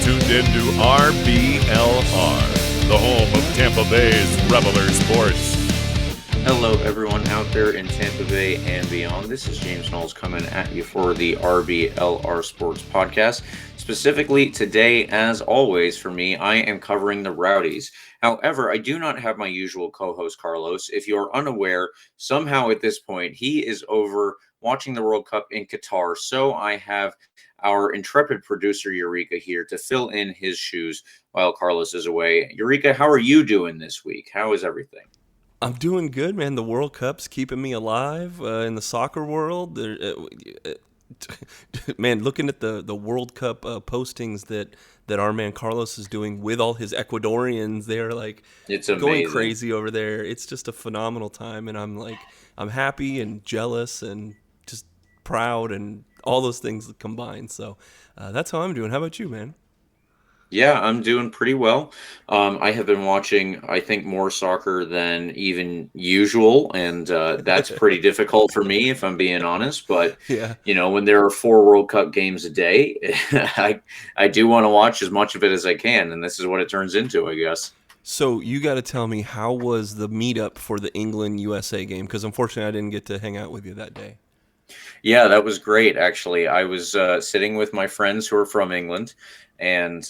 tuned in to RBLR, the home of Tampa Bay's Reveler Sports. Hello, everyone out there in Tampa Bay and beyond. This is James Knowles coming at you for the RBLR Sports Podcast. Specifically today, as always, for me, I am covering the Rowdies. However, I do not have my usual co-host, Carlos. If you're unaware, somehow at this point, he is over watching the World Cup in Qatar. So I have our intrepid producer, Eureka, here to fill in his shoes while Carlos is away. Eureka, how are you doing this week? How is everything? I'm doing good, man. The World Cup's keeping me alive in the soccer world. Man, looking at the World Cup postings that our man Carlos is doing with all his Ecuadorians, they're like going crazy over there. It's just a phenomenal time, and I'm happy and jealous and just proud and all those things combined. So that's how I'm doing. How about you, man? Yeah, I'm doing pretty well. I have been watching, I think, more soccer than even usual, and that's pretty difficult for me, if I'm being honest. But, yeah, when there are 4 World Cup games a day, I do want to watch as much of it as I can, and this is what it turns into, I guess. So you got to tell me, how was the meetup for the England-USA game? Because unfortunately, I didn't get to hang out with you that day. Yeah, that was great, actually. I was sitting with my friends who are from England. And,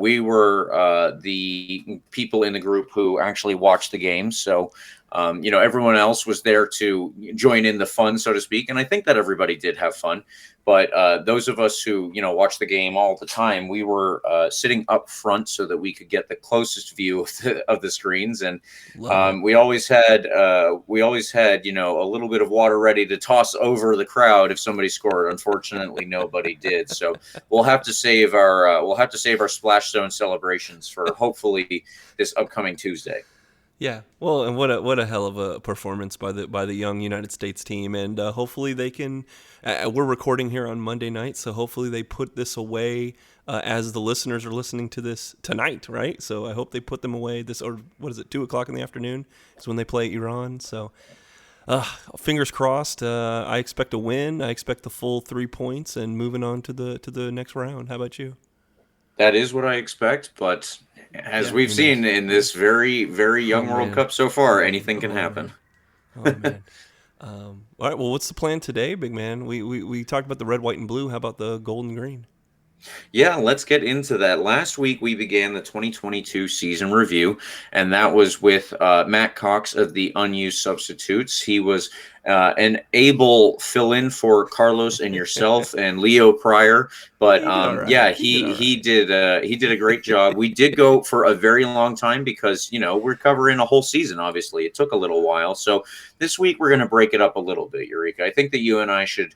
we were the people in the group who actually watched the game. So, everyone else was there to join in the fun, so to speak. And I think that everybody did have fun. But those of us who, watch the game all the time, we were sitting up front so that we could get the closest view of the screens. And we always had, a little bit of water ready to toss over the crowd if somebody scored. Unfortunately, nobody did. So we'll have to save our Splash Zone celebrations for hopefully this upcoming Tuesday. Yeah, well, and what a hell of a performance by the young United States team, and hopefully they can. We're recording here on Monday night, so hopefully they put this away as the listeners are listening to this tonight, right? So I hope they put them away or what is it, 2:00 in the afternoon is when they play Iran. So fingers crossed. I expect a win. I expect the full 3 points and moving on to the next round. How about you? That is what I expect, but as we've seen in this very, very young World Cup so far, anything can happen. Oh, man. All right, well, what's the plan today, big man? We talked about the red, white, and blue. How about the gold and green? Yeah, let's get into that. Last week, we began the 2022 season review, and that was with Matt Cox of the Unused Substitutes. He was an able fill-in for Carlos and yourself and Leo Pryor, but he did a great job. We did go for a very long time because we're covering a whole season. Obviously, it took a little while. So this week we're going to break it up a little bit, Eureka. I think that you and I should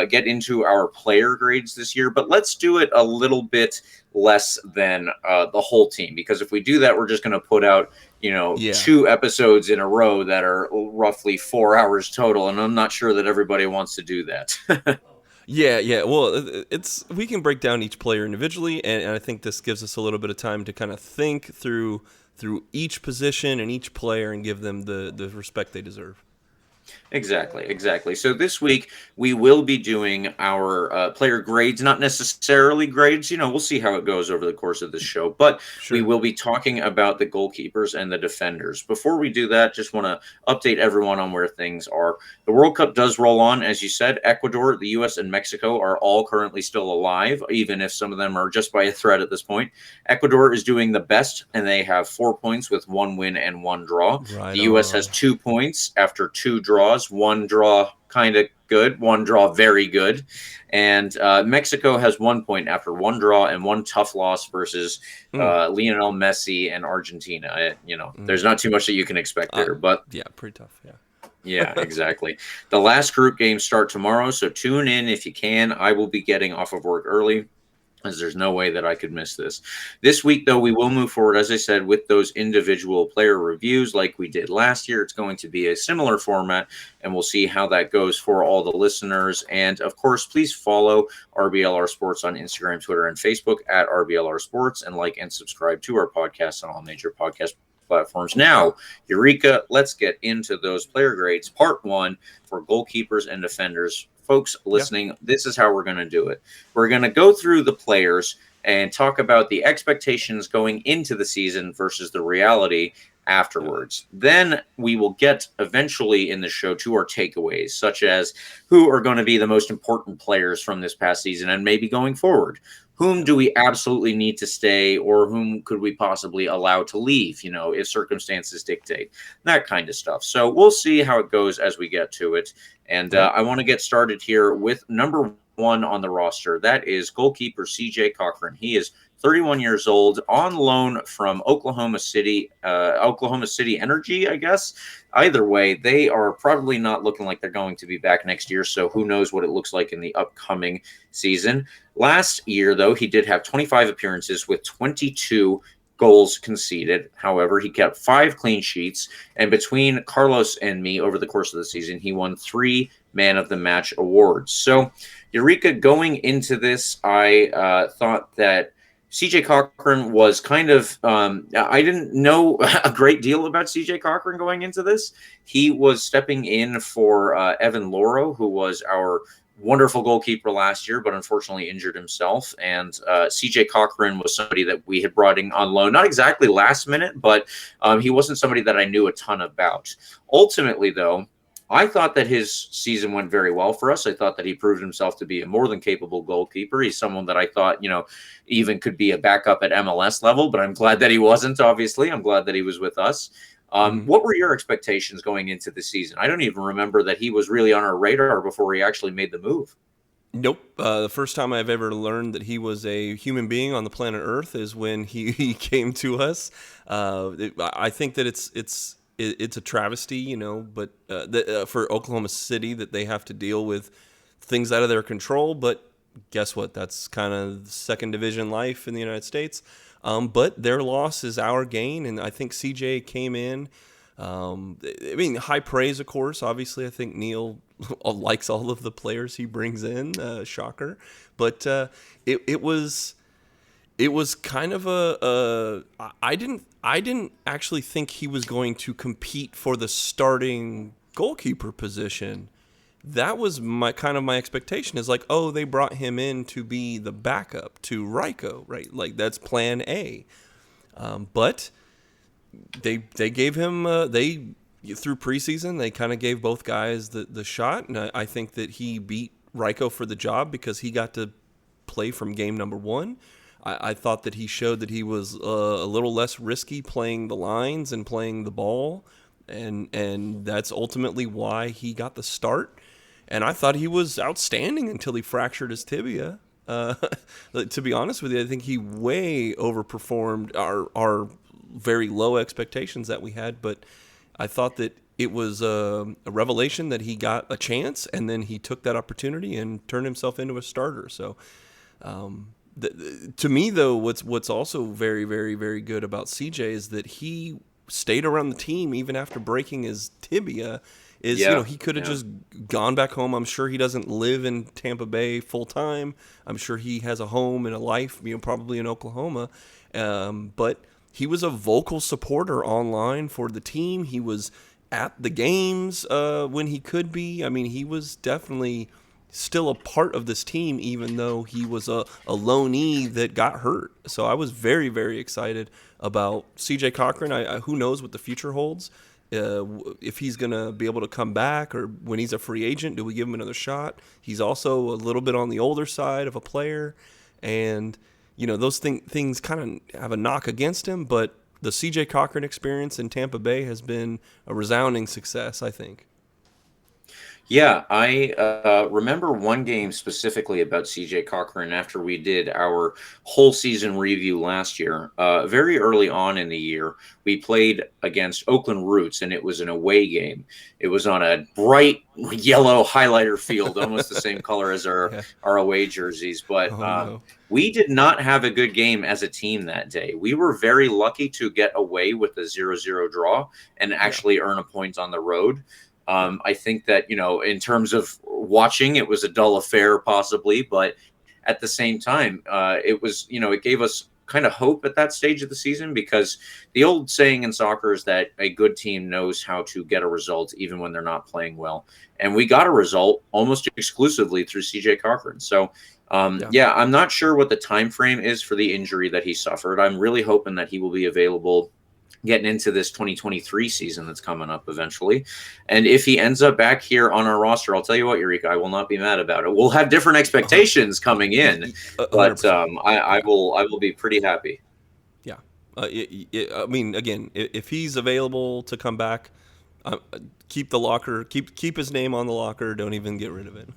get into our player grades this year, but let's do it a little bit less than the whole team, because if we do that, we're just going to put out 2 episodes in a row that are roughly 4 hours total, and I'm not sure that everybody wants to do that. Yeah. Well, we can break down each player individually, and I think this gives us a little bit of time to kind of think through each position and each player and give them the respect they deserve. Exactly. So this week we will be doing our player grades, not necessarily grades. We'll see how it goes over the course of this show, but we will be talking about the goalkeepers and the defenders. Before we do that, just want to update everyone on where things are. The World Cup does roll on, as you said. Ecuador, the U.S., and Mexico are all currently still alive, even if some of them are just by a thread at this point. Ecuador is doing the best, and they have 4 points with 1 win and 1 draw. Right the U.S. has 2 points after 2 draws. 1 draw kind of good, 1 draw very good, and Mexico has 1 point after 1 draw and 1 tough loss versus Lionel Messi and Argentina. There's not too much that you can expect there, but pretty tough. Yeah, exactly. The last group games start tomorrow, so tune in if you can. I will be getting off of work early, as there's no way that I could miss this. This week, though, we will move forward, as I said, with those individual player reviews like we did last year. It's going to be a similar format, and we'll see how that goes for all the listeners. And, of course, please follow RBLR Sports on Instagram, Twitter, and Facebook at RBLR Sports, and like and subscribe to our podcast on all major podcast platforms. Now, Eureka, let's get into those player grades. Part 1 for goalkeepers and defenders. Folks listening, This is how we're going to do it. We're going to go through the players and talk about the expectations going into the season versus the reality afterwards. Then we will get eventually in the show to our takeaways, such as who are going to be the most important players from this past season and maybe going forward. Whom do we absolutely need to stay, or whom could we possibly allow to leave, if circumstances dictate, that kind of stuff. So we'll see how it goes as we get to it. And I want to get started here with number one on the roster. That is goalkeeper CJ Cochran. He is 31 years old, on loan from Oklahoma City Energy, I guess. Either way, they are probably not looking like they're going to be back next year, so who knows what it looks like in the upcoming season. Last year, though, he did have 25 appearances with 22 goals conceded. However, he kept 5 clean sheets, and between Carlos and me over the course of the season, he won 3 Man of the Match awards. So, Eureka, going into this, I thought that CJ Cochran was kind of, I didn't know a great deal about CJ Cochran going into this. He was stepping in for Evan Loro, who was our wonderful goalkeeper last year, but unfortunately injured himself. And CJ Cochran was somebody that we had brought in on loan, not exactly last minute, but he wasn't somebody that I knew a ton about. Ultimately, though, I thought that his season went very well for us. I thought that he proved himself to be a more than capable goalkeeper. He's someone that I thought, even could be a backup at MLS level, but I'm glad that he wasn't, obviously. I'm glad that he was with us. What were your expectations going into the season? I don't even remember that he was really on our radar before he actually made the move. Nope. The first time I've ever learned that he was a human being on the planet Earth is when he came to us. I think that it's a travesty, but for Oklahoma City that they have to deal with things out of their control. But guess what? That's kind of second division life in the United States. But their loss is our gain, and I think CJ came in. High praise, of course. Obviously, I think Neil likes all of the players he brings in. Shocker, but it was kind of I didn't actually think he was going to compete for the starting goalkeeper position. That was my expectation, is like, oh, they brought him in to be the backup to Ryko, right? Like, that's plan A. But they gave him through preseason, they kind of gave both guys the shot, and I think that he beat Ryko for the job because he got to play from game number 1. I thought that he showed that he was a little less risky playing the lines and playing the ball, and that's ultimately why he got the start. And I thought he was outstanding until he fractured his tibia. To be honest with you, I think he way overperformed our very low expectations that we had. But I thought that it was a revelation that he got a chance, and then he took that opportunity and turned himself into a starter. So to me, though, what's also very, very, very good about CJ is that he stayed around the team even after breaking his tibia. He could have just gone back home. I'm sure he doesn't live in Tampa Bay full time. I'm sure he has a home and a life, probably in Oklahoma. But he was a vocal supporter online for the team. He was at the games when he could be. He was definitely still a part of this team, even though he was a loanee that got hurt. So I was very, very excited about CJ Cochran. Who knows what the future holds? If he's going to be able to come back, or when he's a free agent, do we give him another shot? He's also a little bit on the older side of a player, and those things kind of have a knock against him, but the CJ Cochran experience in Tampa Bay has been a resounding success, I think. Yeah, I remember one game specifically about CJ Cochran after we did our whole season review last year. Very early on in the year, we played against Oakland Roots, and it was an away game. It was on a bright yellow highlighter field, almost the same color as our away jerseys. But we did not have a good game as a team that day. We were very lucky to get away with a 0-0 draw and actually earn a point on the road. I think that, in terms of watching, it was a dull affair possibly, but at the same time, it was, it gave us kind of hope at that stage of the season, because the old saying in soccer is that a good team knows how to get a result even when they're not playing well. And we got a result almost exclusively through CJ Cochran. So, I'm not sure what the time frame is for the injury that he suffered. I'm really hoping that he will be available getting into this 2023 season that's coming up eventually. And if he ends up back here on our roster, I'll tell you what, Eureka, I will not be mad about it. We'll have different expectations coming in, but I will be pretty happy. Yeah. I mean, again, if he's available to come back, keep the locker, keep his name on the locker. Don't even get rid of it.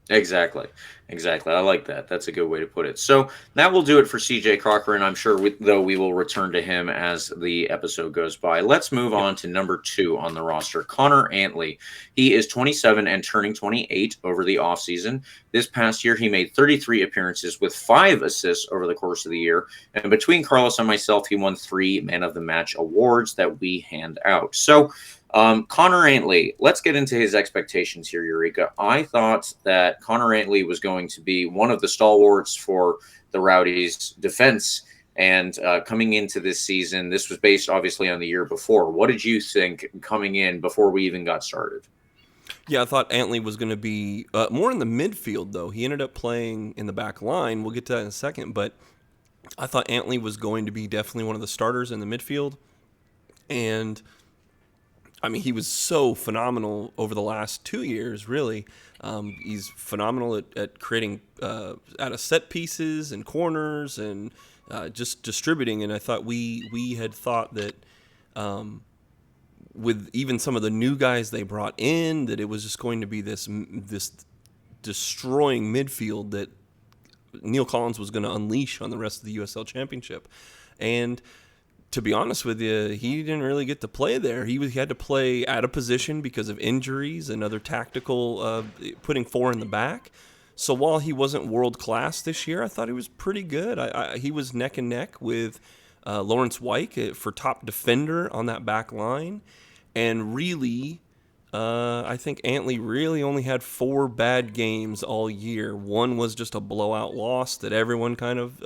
Exactly. I like that. That's a good way to put it. So that will do it for CJ Cochran. I'm sure, though, we will return to him as the episode goes by. Let's move on to number 2 on the roster, Connor Antley. He is 27 and turning 28 over the offseason. This past year, he made 33 appearances with 5 assists over the course of the year. And between Carlos and myself, he won 3 Man of the Match awards that we hand out. So Connor Antley, let's get into his expectations here, Eureka. I thought that Connor Antley was going to be one of the stalwarts for the Rowdies' defense. And coming into this season, this was based obviously on the year before. What did you think coming in before we even got started? Yeah, I thought Antley was going to be more in the midfield, though. He ended up playing in the back line. We'll get to that in a second. But I thought Antley was going to be definitely one of the starters in the midfield. And I mean, he was so phenomenal over the last 2 years, really. He's phenomenal at creating out of set pieces and corners and just distributing. And I thought we had thought that with even some of the new guys they brought in, that it was just going to be this destroying midfield that Neil Collins was going to unleash on the rest of the USL Championship. And to be honest with you, he didn't really get to play there. He had to play out of position because of injuries and other tactical putting 4 in the back. So while he wasn't world class this year, I thought he was pretty good. He was neck and neck with Lawrence Wyke for top defender on that back line. And really, I think Antley really only had 4 bad games all year. One was just a blowout loss that everyone kind of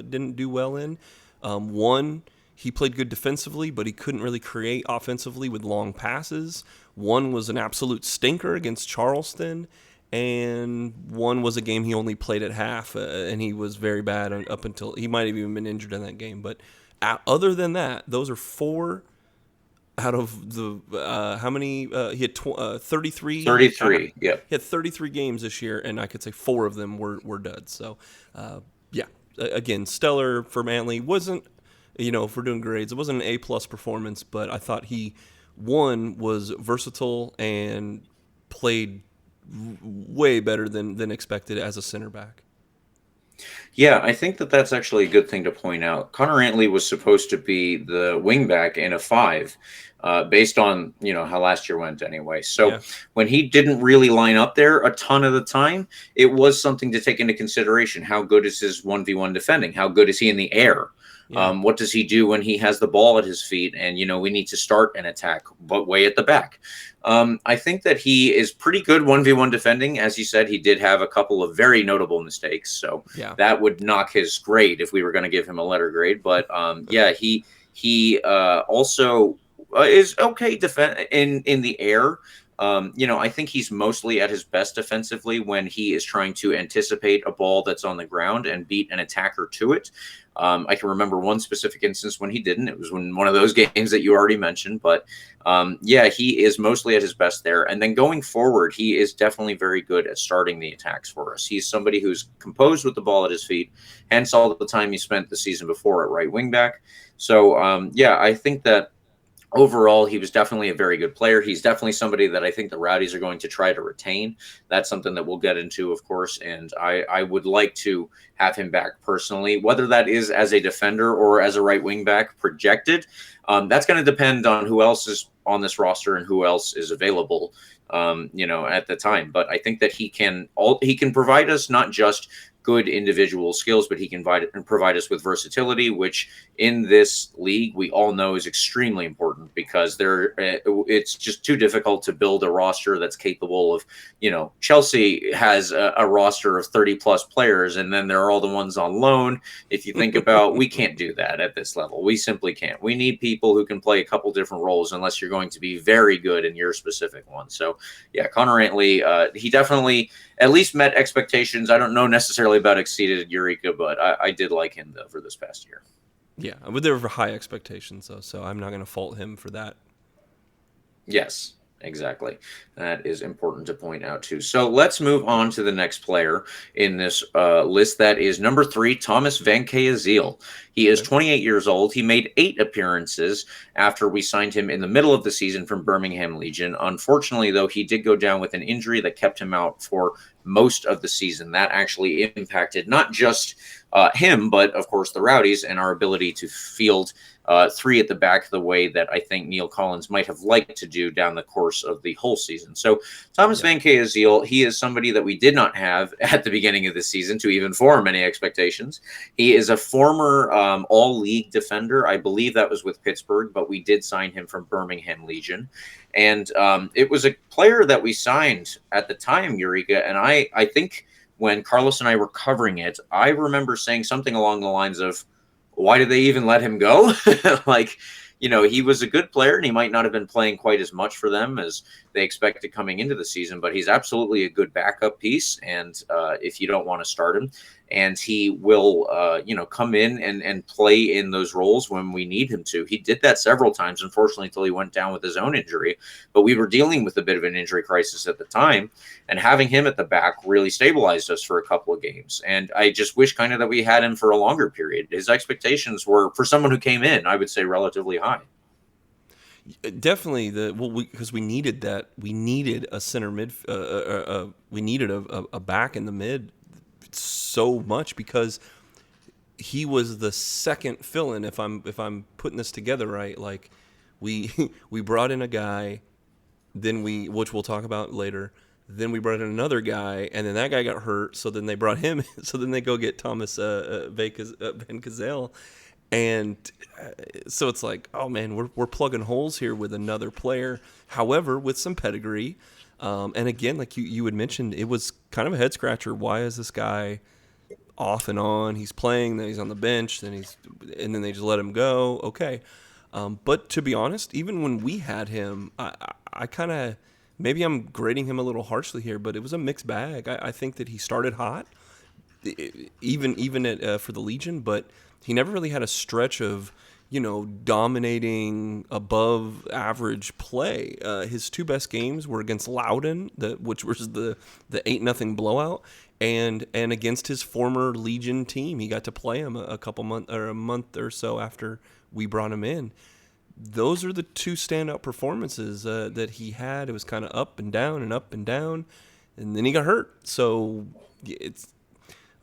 didn't do well in. One, he played good defensively, but he couldn't really create offensively with long passes. One was an absolute stinker against Charleston, and one was a game he only played at half, and he was very bad up until he might have even been injured in that game. But other than that, those are 4 out of the how many? He had 33. 33, yeah. He had 33 games this year, and I could say 4 of them were duds. So, again, stellar for Antley. Wasn't, if we're doing grades, it wasn't an A+ performance, but I thought he, was versatile and played way better than expected as a center back. Yeah, I think that's actually a good thing to point out. Connor Antley was supposed to be the wingback in a 5, based on how last year went anyway. So when he didn't really line up there a ton of the time, it was something to take into consideration. How good is his 1v1 defending? How good is he in the air? What does he do when he has the ball at his feet and, we need to start an attack, but way at the back? I think that he is pretty good 1v1 defending. As you said, he did have a couple of very notable mistakes. So that would knock his grade if we were going to give him a letter grade. But he also is okay in the air. I think he's mostly at his best defensively when he is trying to anticipate a ball that's on the ground and beat an attacker to it. I can remember one specific instance when he didn't. It was when one of those games that you already mentioned. But he is mostly at his best there. And then going forward, he is definitely very good at starting the attacks for us. He's somebody who's composed with the ball at his feet, hence all the time he spent the season before at right wing back. So, I think that overall, he was definitely a very good player. He's definitely somebody that I think the Rowdies are going to try to retain. That's something that we'll get into, of course, and I would like to have him back personally, whether that is as a defender or as a right wing back projected. That's going to depend on who else is on this roster and who else is available, at the time. But I think that he can provide us not just good individual skills, but he can provide us with versatility, which in this league we all know is extremely important, because it's just too difficult to build a roster that's capable of, Chelsea has a roster of 30 plus players, and then there are all the ones on loan. If you think about, we can't do that at this level. We simply can't. We need people who can play a couple different roles, unless you're going to be very good in your specific one. So yeah, Connor Antley, he definitely at least met expectations. I don't know necessarily about exceeded Eureka, but I did like him though for this past year. Yeah, but there were high expectations though, so I'm not going to fault him for that. Yes, exactly. That is important to point out too. So let's move on to the next player in this list. That is number 3, Thomas Van Azeel. He is 28 years old. He made 8 appearances after we signed him in the middle of the season from Birmingham Legion. Unfortunately, though, he did go down with an injury that kept him out for most of the season. That actually impacted not just him, but of course the Rowdies and our ability to field 3 at the back the way that I think Neil Collins might have liked to do down the course of the whole season. So Thomas Van Azeel, he is somebody that we did not have at the beginning of the season to even form any expectations. He is a former all-league defender. I believe that was with Pittsburgh, but we did sign him from Birmingham Legion. And it was a player that we signed at the time, Eureka, and I think when Carlos and I were covering it, I remember saying something along the lines of, why did they even let him go? Like, he was a good player, and he might not have been playing quite as much for them as they expected coming into the season, but he's absolutely a good backup piece. And if you don't want to start him, and he will, come in and play in those roles when we need him to. He did that several times, unfortunately, until he went down with his own injury. But we were dealing with a bit of an injury crisis at the time, and having him at the back really stabilized us for a couple of games. And I just wish kind of that we had him for a longer period. His expectations were, for someone who came in, I would say relatively high. Definitely because we needed that. We needed a center mid. We needed a back in the mid so much, because he was the second fill-in. If I'm putting this together right, like we brought in a guy, then which we'll talk about later. Then we brought in another guy, and then that guy got hurt. So then they brought him. So then they go get Thomas Van Azeel. And so it's like, oh man, we're plugging holes here with another player. However, with some pedigree, and again, like you had mentioned, it was kind of a head scratcher. Why is this guy off and on? He's playing, then he's on the bench, and then they just let him go. Okay, but to be honest, even when we had him, I kind of, maybe I'm grading him a little harshly here, but it was a mixed bag. I think that he started hot, even for the Legion, but he never really had a stretch of, dominating above average play. His 2 best games were against Loudoun, which was the 8-0 blowout, and against his former Legion team. He got to play him a month or so after we brought him in. Those are the 2 standout performances that he had. It was kind of up and down, and then he got hurt. So it's,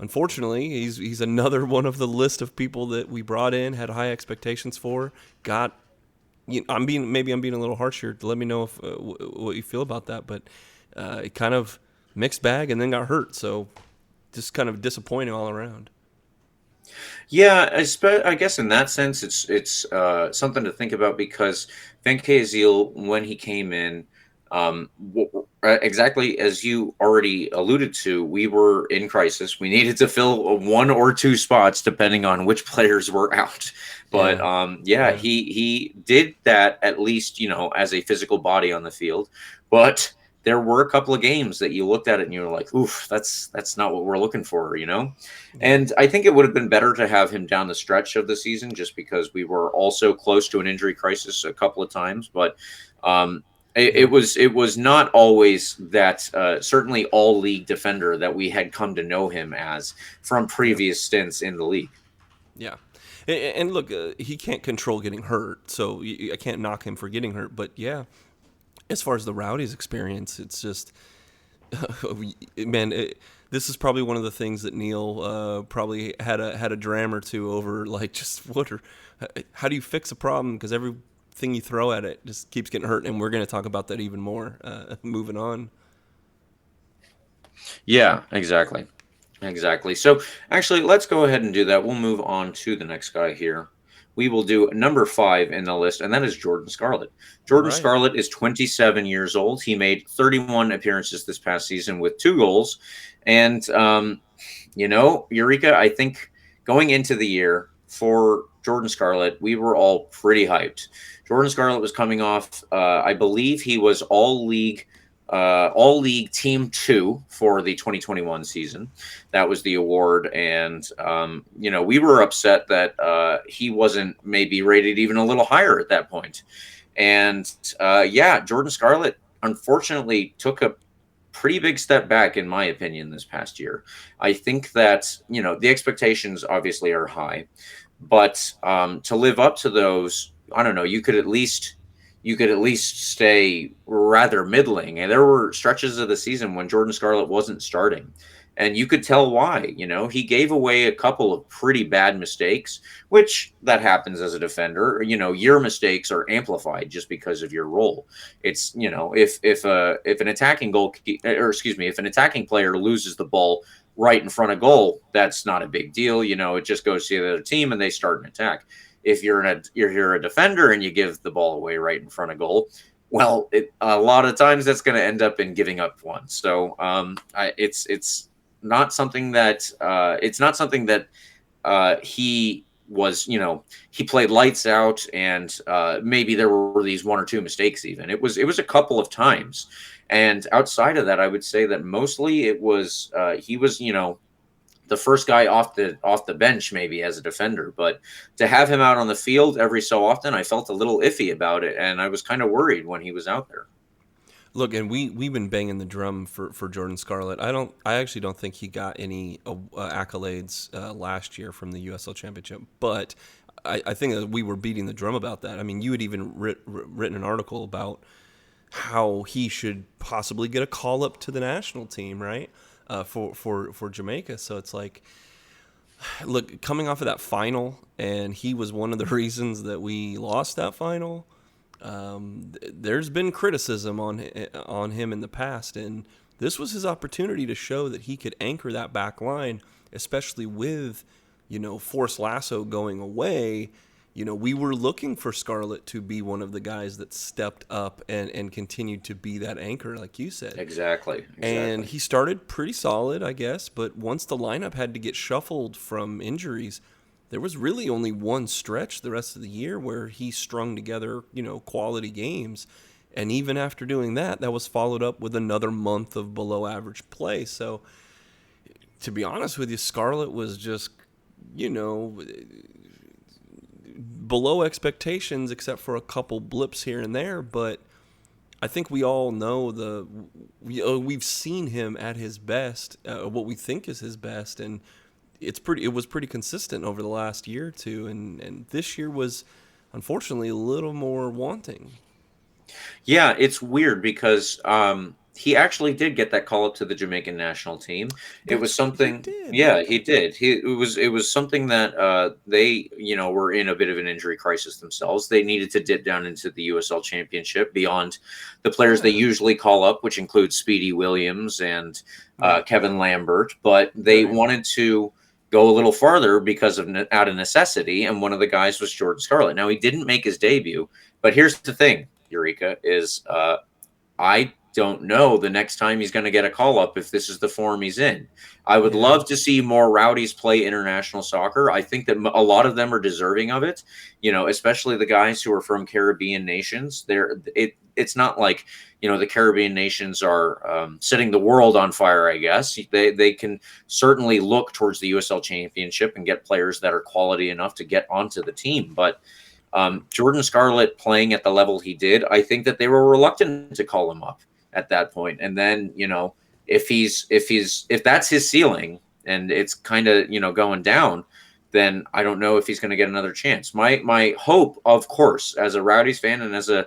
unfortunately, he's another one of the list of people that we brought in, had high expectations for. I'm being a little harsh here. Let me know if what you feel about that. But it kind of mixed bag, and then got hurt. So just kind of disappointing all around. Yeah, I guess in that sense, it's something to think about, because Van Azeel, when he came in, exactly as you already alluded to, we were in crisis. We needed to fill 1 or 2 spots depending on which players were out. But he did that, at least, as a physical body on the field. But there were a couple of games that you looked at it and you were like, oof, that's not what we're looking for, And I think it would have been better to have him down the stretch of the season, just because we were also close to an injury crisis a couple of times. But it was not always that certainly all league defender that we had come to know him as from previous stints in the league. Yeah. And look, he can't control getting hurt, so I can't knock him for getting hurt. But yeah, as far as the Rowdies experience, it's just, man, this is probably one of the things that Neil probably had a dram or two over, like, just how do you fix a problem? Because everything you throw at it just keeps getting hurt, and we're going to talk about that even more moving on. Yeah, exactly. Exactly. So actually, let's go ahead and do that. We'll move on to the next guy here. We will do number 5 in the list, and that is Jordan Scarlett. All Jordan right. Scarlett is 27 years old. He made 31 appearances this past season with 2 goals. And, Eureka, I think going into the year for Jordan Scarlett, we were all pretty hyped. Jordan Scarlett was coming off, I believe he was all league team 2 for the 2021 season. That was the award. And, we were upset that he wasn't maybe rated even a little higher at that point. And Jordan Scarlett unfortunately took a pretty big step back, in my opinion, this past year. I think that, the expectations obviously are high, but to live up to those, I don't know, you could at least stay rather middling. And there were stretches of the season when Jordan Scarlett wasn't starting. And you could tell why. He gave away a couple of pretty bad mistakes, which that happens as a defender. Your mistakes are amplified just because of your role. It's, if an attacking if an attacking player loses the ball right in front of goal, that's not a big deal. It just goes to the other team and they start an attack. If you're a defender and you give the ball away right in front of goal, well, a lot of times that's going to end up in giving up one. So it's not something that he was. He played lights out, and maybe there were these 1 or 2 mistakes. Even it was a couple of times, and outside of that, I would say that mostly it was he was the first guy off the bench maybe as a defender. But to have him out on the field every so often, I felt a little iffy about it, and I was kind of worried when he was out there. Look, and we've been banging the drum for Jordan Scarlett. I actually don't think he got any accolades last year from the USL Championship, but I think that we were beating the drum about that. I mean, you had even written an article about how he should possibly get a call up to the national team, right? For Jamaica. So it's like, look, coming off of that final, and he was one of the reasons that we lost that final. There's been criticism on him in the past, and this was his opportunity to show that he could anchor that back line, especially with, Force Lasso going away. We were looking for Scarlett to be one of the guys that stepped up and continued to be that anchor, like you said. Exactly. And he started pretty solid, I guess, but once the lineup had to get shuffled from injuries, there was really only one stretch the rest of the year where he strung together, quality games. And even after doing that, that was followed up with another month of below average play. So, to be honest with you, Scarlett was just, below expectations except for a couple blips here and there. But I think we all know we've seen him at his best, what we think is his best, and it was pretty consistent over the last year or two, and this year was unfortunately a little more wanting. Yeah, it's weird because he actually did get that call up to the Jamaican national team. It was He something. did. Yeah, he did. It was something that they were in a bit of an injury crisis themselves. They needed to dip down into the USL Championship beyond the players they usually call up, which includes Speedy Williams and Kevin Lambert. But they wanted to go a little farther because of out of necessity, and one of the guys was Jordan Scarlett. Now, he didn't make his debut, but here's the thing, Eureka, is I don't know the next time he's going to get a call up if this is the form he's in. I would love to see more Rowdies play international soccer. I think that a lot of them are deserving of it, especially the guys who are from Caribbean nations. It's not like, the Caribbean nations are setting the world on fire, I guess. They can certainly look towards the USL Championship and get players that are quality enough to get onto the team. But Jordan Scarlett playing at the level he did, I think that they were reluctant to call him up at that point. And then, if that's his ceiling and it's kind of, going down, then I don't know if he's going to get another chance. My hope, of course, as a Rowdies fan and as a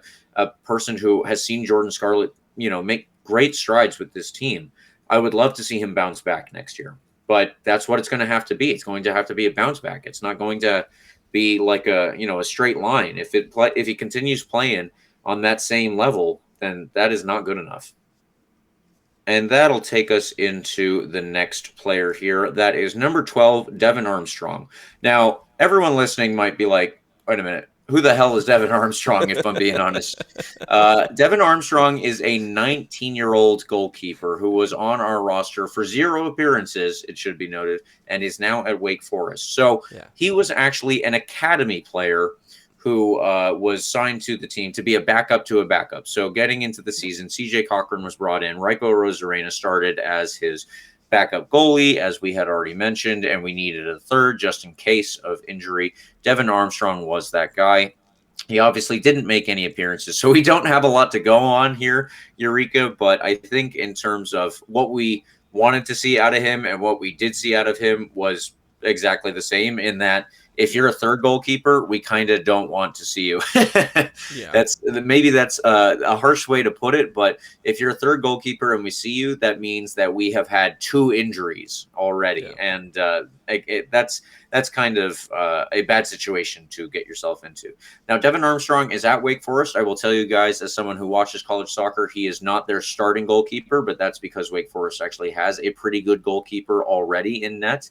person who has seen Jordan Scarlett, make great strides with this team, I would love to see him bounce back next year. But that's what it's going to have to be. It's going to have to be a bounce back. It's not going to be like a straight line. If he continues playing on that same level, then that is not good enough. And that'll take us into the next player here. That is number 12, Devin Armstrong. Now, everyone listening might be like, wait a minute, who the hell is Devin Armstrong, if I'm being honest? Devin Armstrong is a 19-year-old goalkeeper who was on our roster for 0 appearances, it should be noted, and is now at Wake Forest. So he was actually an academy player who was signed to the team to be a backup to a backup. So getting into the season, CJ Cochran was brought in. Rico Rosarena started as his backup goalie, as we had already mentioned, and we needed a third just in case of injury. Devin Armstrong was that guy. He obviously didn't make any appearances, so we don't have a lot to go on here, Eureka, but I think in terms of what we wanted to see out of him and what we did see out of him was exactly the same, in that if you're a third goalkeeper, we kind of don't want to see you. That's a harsh way to put it, but if you're a third goalkeeper and we see you, that means that we have had 2 injuries already, and that's kind of a bad situation to get yourself into. Now, Devin Armstrong is at Wake Forest. I will tell you guys, as someone who watches college soccer, he is not their starting goalkeeper, but that's because Wake Forest actually has a pretty good goalkeeper already in net.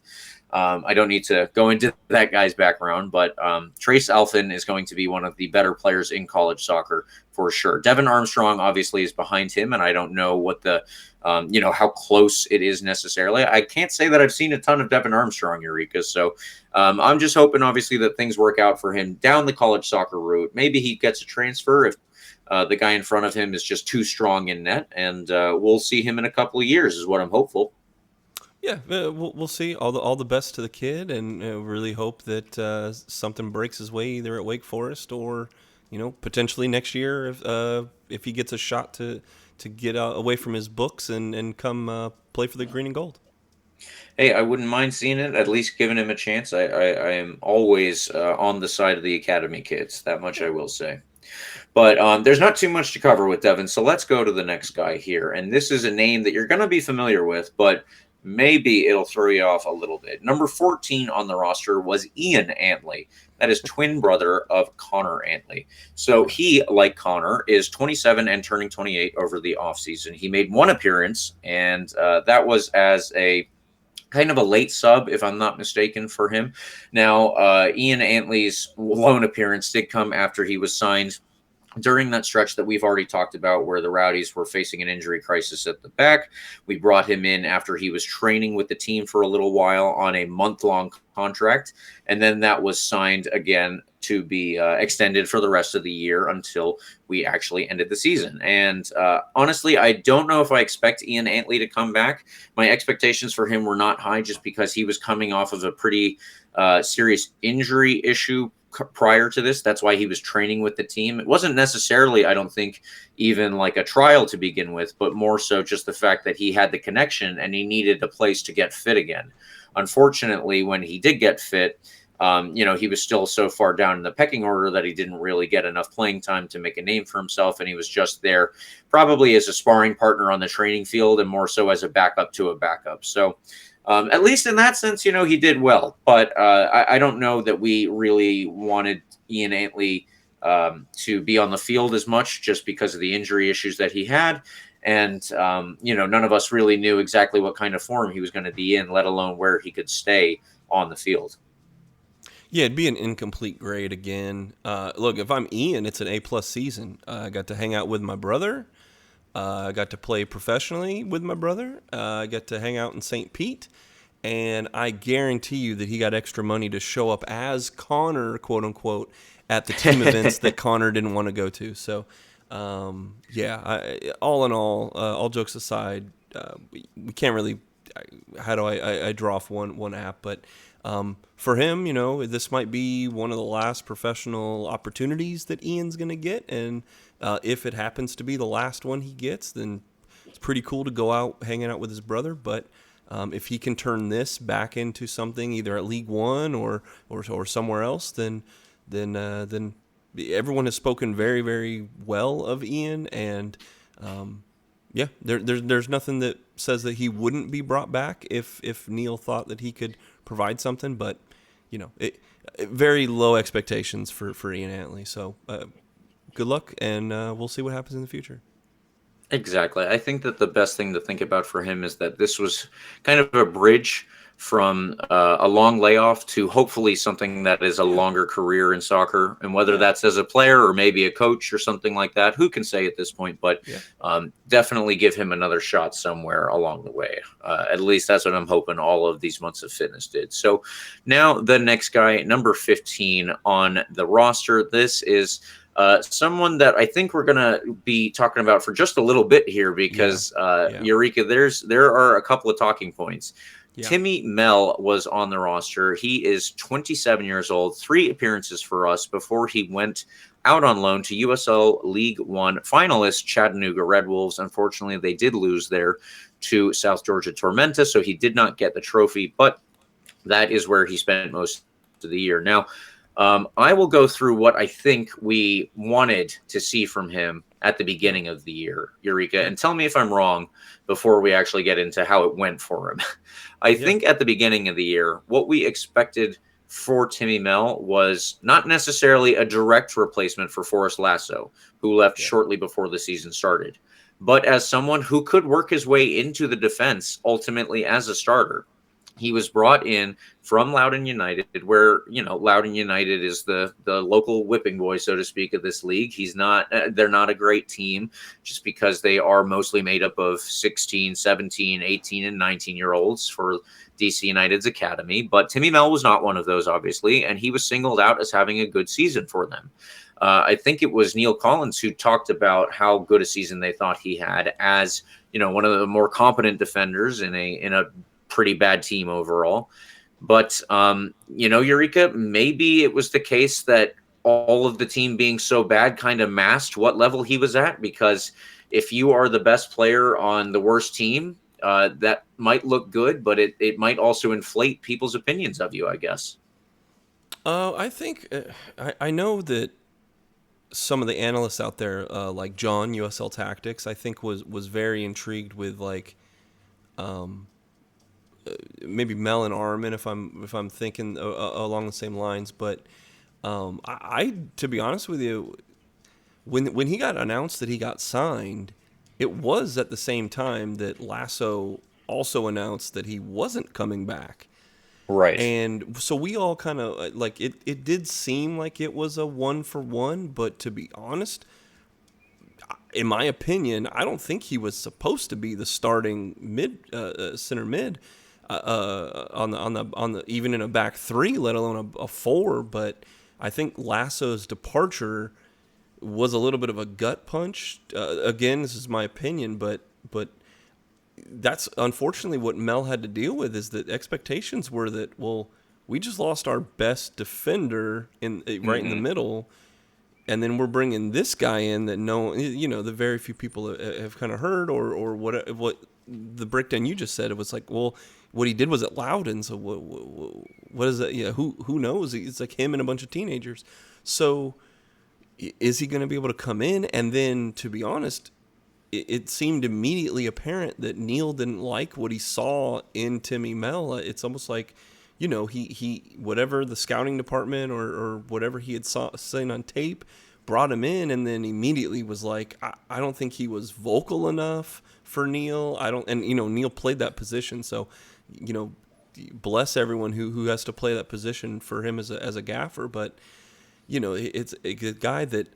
I don't need to go into that guy's background, but Trace Alfin is going to be one of the better players in college soccer for sure. Devin Armstrong obviously is behind him, and I don't know what the, how close it is necessarily. I can't say that I've seen a ton of Devin Armstrong, Eureka, so I'm just hoping, obviously, that things work out for him down the college soccer route. Maybe he gets a transfer if the guy in front of him is just too strong in net, and we'll see him in a couple of years is what I'm hopeful. Yeah, we'll see. All the best to the kid, and really hope that something breaks his way either at Wake Forest or, potentially next year if he gets a shot to get away from his books and come play for the Green and Gold. Hey, I wouldn't mind seeing it, at least giving him a chance. I am always on the side of the academy kids. That much I will say. But there's not too much to cover with Devin, so let's go to the next guy here. And this is a name that you're going to be familiar with, but maybe it'll throw you off a little bit. Number 14 on the roster was Ian Antley. That is twin brother of Connor Antley. So he, like Connor, is 27 and turning 28 over the offseason. He made 1 appearance, and that was as a kind of a late sub, if I'm not mistaken, for him. Now, Ian Antley's lone appearance did come after he was signed during that stretch that we've already talked about, where the Rowdies were facing an injury crisis at the back. We brought him in after he was training with the team for a little while on a month-long contract, and then that was signed again to be extended for the rest of the year until we actually ended the season. And honestly, I don't know if I expect Ian Antley to come back. My expectations for him were not high, just because he was coming off of a pretty serious injury issue prior to this. That's why he was training with the team. It wasn't necessarily, I don't think, even like a trial to begin with, but more so just the fact that he had the connection and he needed a place to get fit again. Unfortunately, when he did get fit, he was still so far down in the pecking order that he didn't really get enough playing time to make a name for himself, and he was just there probably as a sparring partner on the training field and more so as a backup to a backup. So at least in that sense, he did well. But I don't know that we really wanted Ian Antley to be on the field as much, just because of the injury issues that he had. And, none of us really knew exactly what kind of form he was going to be in, let alone where he could stay on the field. Yeah, it'd be an incomplete grade again. Look, if I'm Ian, it's an A+ season. I got to hang out with my brother. I got to play professionally with my brother. I got to hang out in St. Pete. And I guarantee you that he got extra money to show up as Connor, quote unquote, at the team events that Connor didn't want to go to. So, all in all jokes aside, we can't really. How do I draw off one app? But for him, this might be one of the last professional opportunities that Ian's going to get. And if it happens to be the last one he gets, then it's pretty cool to go out hanging out with his brother. But if he can turn this back into something either at League One or somewhere else, then everyone has spoken very, very well of Ian. And there's nothing that says that he wouldn't be brought back if Neil thought that he could provide something. But very low expectations for Ian Antley. So good luck, and we'll see what happens in the future. Exactly. I think that the best thing to think about for him is that this was kind of a bridge from a long layoff to hopefully something that is a Yeah. longer career in soccer. And whether Yeah. that's as a player or maybe a coach or something like that, who can say at this point? But Yeah. definitely give him another shot somewhere along the way. At least that's what I'm hoping all of these months of fitness did. So now the next guy, number 15 on the roster. This is someone that I think we're gonna be talking about for just a little bit here Yeah. because Yeah. Eureka, there are a couple of talking points. Yeah. Timmy Mel was on the roster. He is 27 years old, 3 appearances for us before he went out on loan to USL League One finalist Chattanooga Red Wolves. Unfortunately, they did lose there to South Georgia Tormenta, so he did not get the trophy, but that is where he spent most of the year. Now, I will go through what I think we wanted to see from him at the Yeah. beginning of the year, Eureka, Yeah. and tell me if I'm wrong before we actually get into how it went for him. I Yeah. think at the beginning of the year, what we expected for Timmy Mel was not necessarily a direct replacement for Forrest Lasso, who left Yeah. shortly before the season started, but as someone who could work his way into the defense ultimately as a starter. He was brought in from Loudoun United, where Loudoun United is the local whipping boy, so to speak, of this league. He's not; they're not a great team, just because they are mostly made up of 16, 17, 18, and 19-year-olds for DC United's academy. But Timmy Mel was not one of those, obviously, and he was singled out as having a good season for them. I think it was Neil Collins who talked about how good a season they thought he had as one of the more competent defenders in a pretty bad team overall. But Eureka, maybe it was the case that all of the team being so bad kind of masked what level he was at. Because if you are the best player on the worst team, that might look good, but it might also inflate people's opinions of you, I guess. I think I know that some of the analysts out there, like John USL Tactics, I think was very intrigued with like maybe Mel and Armin, if I'm thinking along the same lines. But I to be honest with you, when he got announced that he got signed, it was at the same time that Lasso also announced that he wasn't coming back. Right. And so we all kind of like it did seem like it was a 1-for-1, but to be honest, in my opinion, I don't think he was supposed to be the starting center mid on the even in a back three, let alone a four. But I think Lasso's departure was a little bit of a gut punch. Again, this is my opinion, but that's unfortunately what Mel had to deal with. Is that expectations were that, well, we just lost our best defender right in the middle, and then we're bringing this guy in that the very few people have kind of heard or what the breakdown you just said. It was like, well, what he did was at Loudoun, so what is that? Yeah, who knows? It's like him and a bunch of teenagers. So is he going to be able to come in? And then, to be honest, it seemed immediately apparent that Neil didn't like what he saw in Timmy Mel. It's almost like, he whatever the scouting department or whatever he had seen on tape brought him in, and then immediately was like, I don't think he was vocal enough for Neil. Neil played that position, so bless everyone who has to play that position for him as a gaffer, but it's a guy that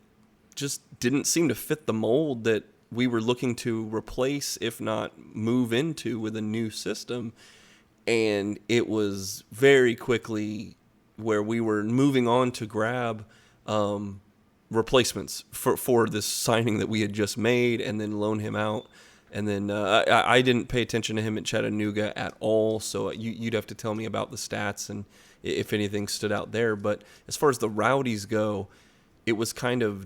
just didn't seem to fit the mold that we were looking to replace, if not move into, with a new system. And it was very quickly where we were moving on to grab replacements for this signing that we had just made and then loan him out. And then I didn't pay attention to him at Chattanooga at all, so you'd have to tell me about the stats and if anything stood out there. But as far as the Rowdies go, it was kind of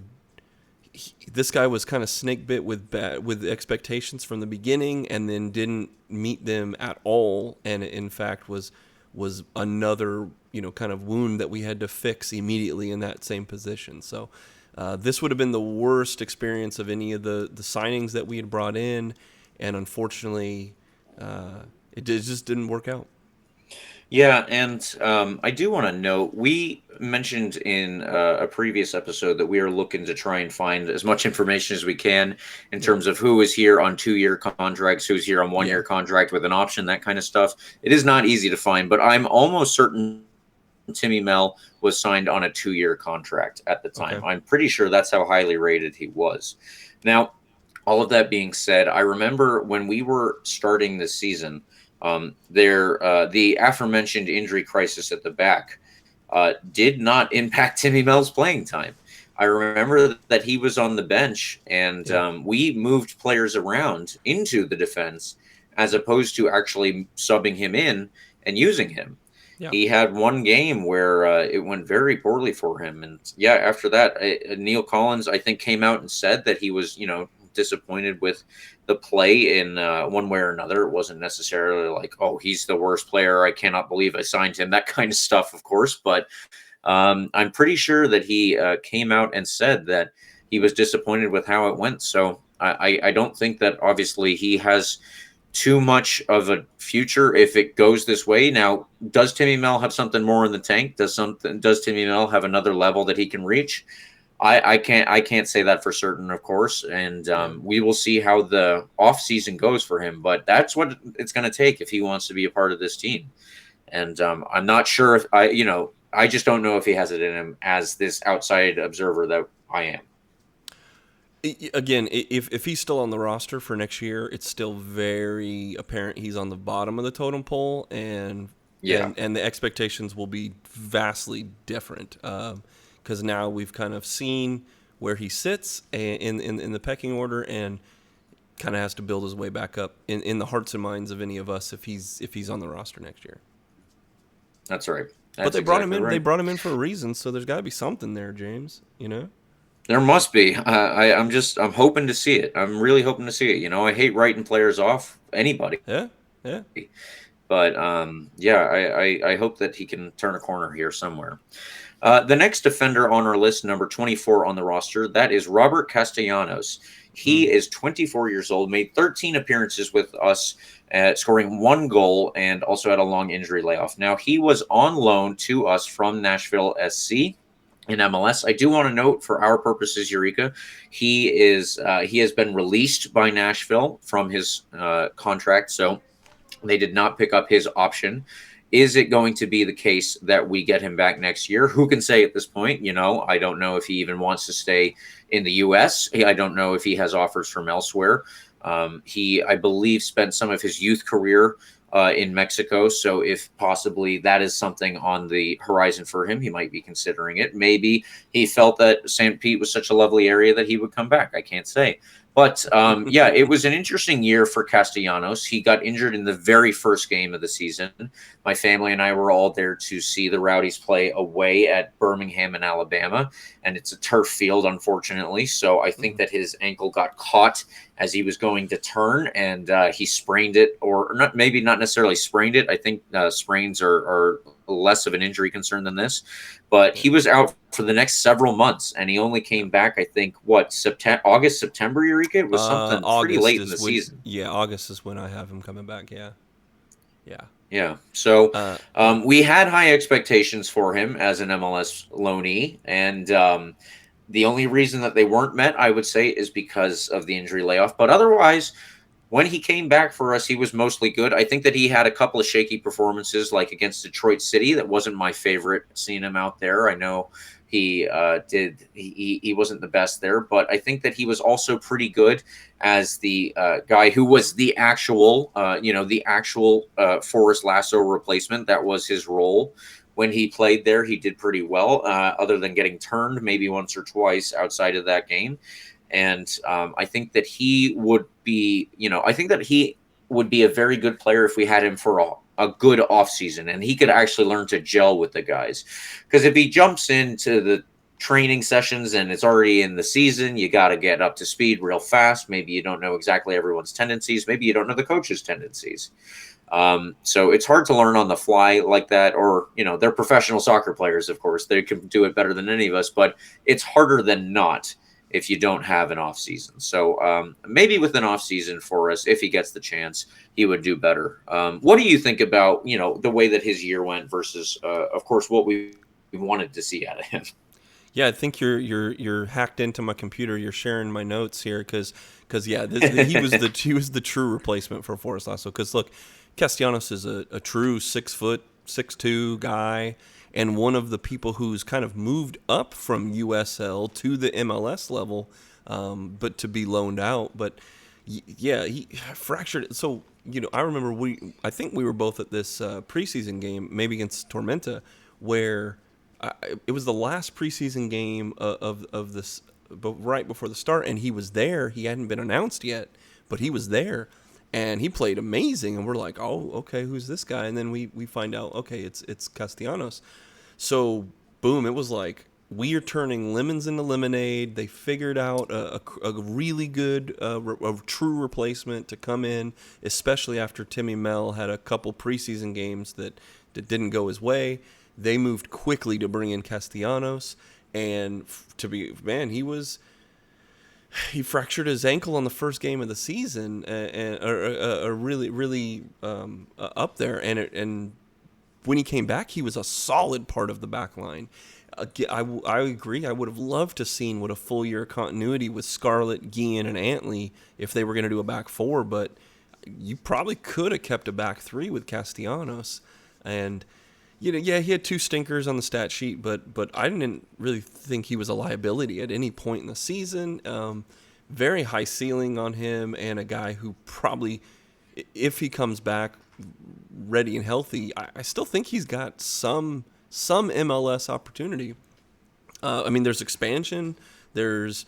this guy was kind of snake bit with expectations from the beginning, and then didn't meet them at all, and in fact was another kind of wound that we had to fix immediately in that same position. So this would have been the worst experience of any of the signings that we had brought in, and unfortunately it just didn't work out. Yeah, and I do want to note we mentioned in a previous episode that we are looking to try and find as much information as we can in Yeah. terms of who is here on 2-year contracts, who's here on 1-year Yeah. contract with an option, that kind of stuff. It is not easy to find, but I'm almost certain Timmy Mel was signed on a 2-year contract at the time. Okay. I'm pretty sure that's how highly rated he was. Now, all of that being said, I remember when we were starting this season, the aforementioned injury crisis at the back did not impact Timmy Mel's playing time. I remember that he was on the bench, and Yeah. we moved players around into the defense as opposed to actually subbing him in and using him. Yeah. He had one game where it went very poorly for him, and yeah, after that, Neil Collins, I think, came out and said that he was, disappointed with the play in one way or another. It wasn't necessarily like, oh, he's the worst player, I cannot believe I signed him, that kind of stuff, of course. But I'm pretty sure that he came out and said that he was disappointed with how it went. So I don't think that obviously he has too much of a future if it goes this way. Now, does Timmy Mel have something more in the tank? Does Timmy Mel have another level that he can reach? I can't say that for certain, of course, and we will see how the off season goes for him. But that's what it's going to take if he wants to be a part of this team. And I'm not sure if I just don't know if he has it in him as this outside observer that I am. Again, if he's still on the roster for next year, it's still very apparent he's on the bottom of the totem pole, and the expectations will be vastly different. Because now we've kind of seen where he sits in the pecking order, and kind of has to build his way back up in the hearts and minds of any of us if he's on the roster next year. That's right. But they brought him in. Right. They brought him in for a reason, so there's got to be something there, James. There must be. I'm hoping to see it. I'm really hoping to see it. I hate writing players off, anybody. Yeah. But I hope that he can turn a corner here somewhere. The next defender on our list, number 24 on the roster, that is Robert Castellanos. He is 24 years old, made 13 appearances with us, scoring 1 goal, and also had a long injury layoff. Now, he was on loan to us from Nashville SC in MLS. I do want to note, for our purposes, Eureka, he has been released by Nashville from his contract, so they did not pick up his option. Is it going to be the case that we get him back next year? Who can say at this point? I don't know if he even wants to stay in the U.S. I don't know if he has offers from elsewhere. He, I believe, spent some of his youth career in Mexico. So if possibly that is something on the horizon for him, he might be considering it. Maybe he felt that St. Pete was such a lovely area that he would come back. I can't say. But it was an interesting year for Castellanos. He got injured in the very first game of the season. My family and I were all there to see the Rowdies play away at Birmingham in Alabama, and it's a turf field, unfortunately. So I think that his ankle got caught as he was going to turn, and he sprained it, or not, maybe not necessarily sprained it. I think sprains are less of an injury concern than this, but he was out for the next several months, and he only came back, I think, August, September, Eureka? It was something pretty late in the season. Yeah, August is when I have him coming back, Yeah. So we had high expectations for him as an MLS loanee, and the only reason that they weren't met, I would say, is because of the injury layoff. But otherwise, when he came back for us, he was mostly good. I think that he had a couple of shaky performances, like against Detroit City. That wasn't my favorite, seeing him out there. I know he wasn't the best there, but I think that he was also pretty good as the guy who was the actual Forrest Lasso replacement. That was his role. When he played there, he did pretty well, other than getting turned maybe once or twice outside of that game. And I think that he would be, a very good player if we had him for a good offseason, and he could actually learn to gel with the guys. Because if he jumps into the training sessions and it's already in the season, you got to get up to speed real fast. Maybe you don't know exactly everyone's tendencies. Maybe you don't know the coach's tendencies. So it's hard to learn on the fly like that, or, they're professional soccer players, of course. They can do it better than any of us, but it's harder than not. if you don't have an off season. So maybe with an off season for us, if he gets the chance, he would do better. What do you think about, the way that his year went versus, of course, what we wanted to see out of him? Yeah, I think you're hacked into my computer. You're sharing my notes here because yeah, he was the true replacement for Forrest Lasso. Because look, Castellanos is a true 6', 6'2" guy, and one of the people who's kind of moved up from USL to the MLS level, but to be loaned out. But yeah, he fractured. So I remember I think we were both at this preseason game, maybe against Tormenta, where it was the last preseason game of this, but right before the start, and he was there. He hadn't been announced yet, but he was there, and he played amazing. And we're like, oh, okay, who's this guy? And then we find out, okay, it's Castellanos. So boom, it was like we are turning lemons into lemonade. They figured out a really good, a true replacement to come in, especially after Timmy Mel had a couple preseason games that didn't go his way. They moved quickly to bring in Castellanos, and he fractured his ankle on the first game of the season, and really up there. And when he came back, he was a solid part of the back line. I agree. I would have loved to seen what a full year continuity with Scarlett, Guillen, and Antley if they were going to do a back four, but you probably could have kept a back three with Castellanos. And yeah, he had 2 stinkers on the stat sheet, but I didn't really think he was a liability at any point in the season. Very high ceiling on him, and a guy who probably, if he comes back ready and healthy, I still think he's got some MLS opportunity. There's expansion. There's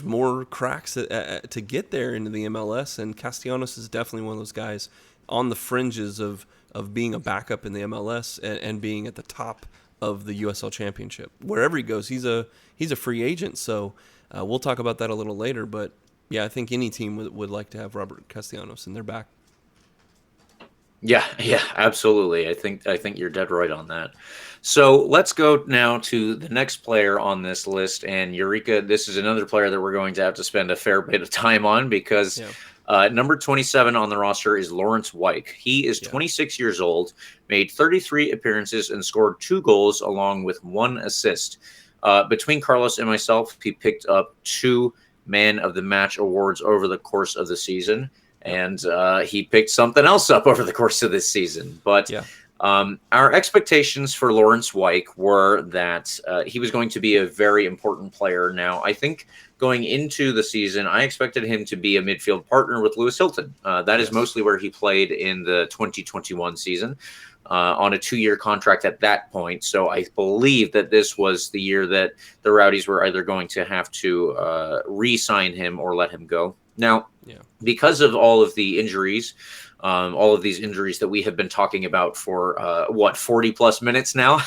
more cracks to get there into the MLS, and Castellanos is definitely one of those guys on the fringes of being a backup in the MLS and being at the top of the USL Championship. Wherever he goes, he's a free agent, so we'll talk about that a little later. But yeah, I think any team would like to have Robert Castellanos in their back. Yeah, absolutely. I think you're dead right on that. So let's go now to the next player on this list. And Eureka, this is another player that we're going to have to spend a fair bit of time on because number 27 on the roster is Lawrence Wyke. He is 26 years old, made 33 appearances, and scored 2 goals along with 1 assist. Between Carlos and myself, he picked up 2 Man of the Match awards over the course of the season. And he picked something else up over the course of this season. But our expectations for Lawrence Wyke were that he was going to be a very important player. Now, I think going into the season, I expected him to be a midfield partner with Lewis Hilton. That is mostly where he played in the 2021 season on a 2-year contract at that point. So I believe that this was the year that the Rowdies were either going to have to re-sign him or let him go. Now, because of all of the injuries, all of these injuries that we have been talking about for 40 plus minutes now,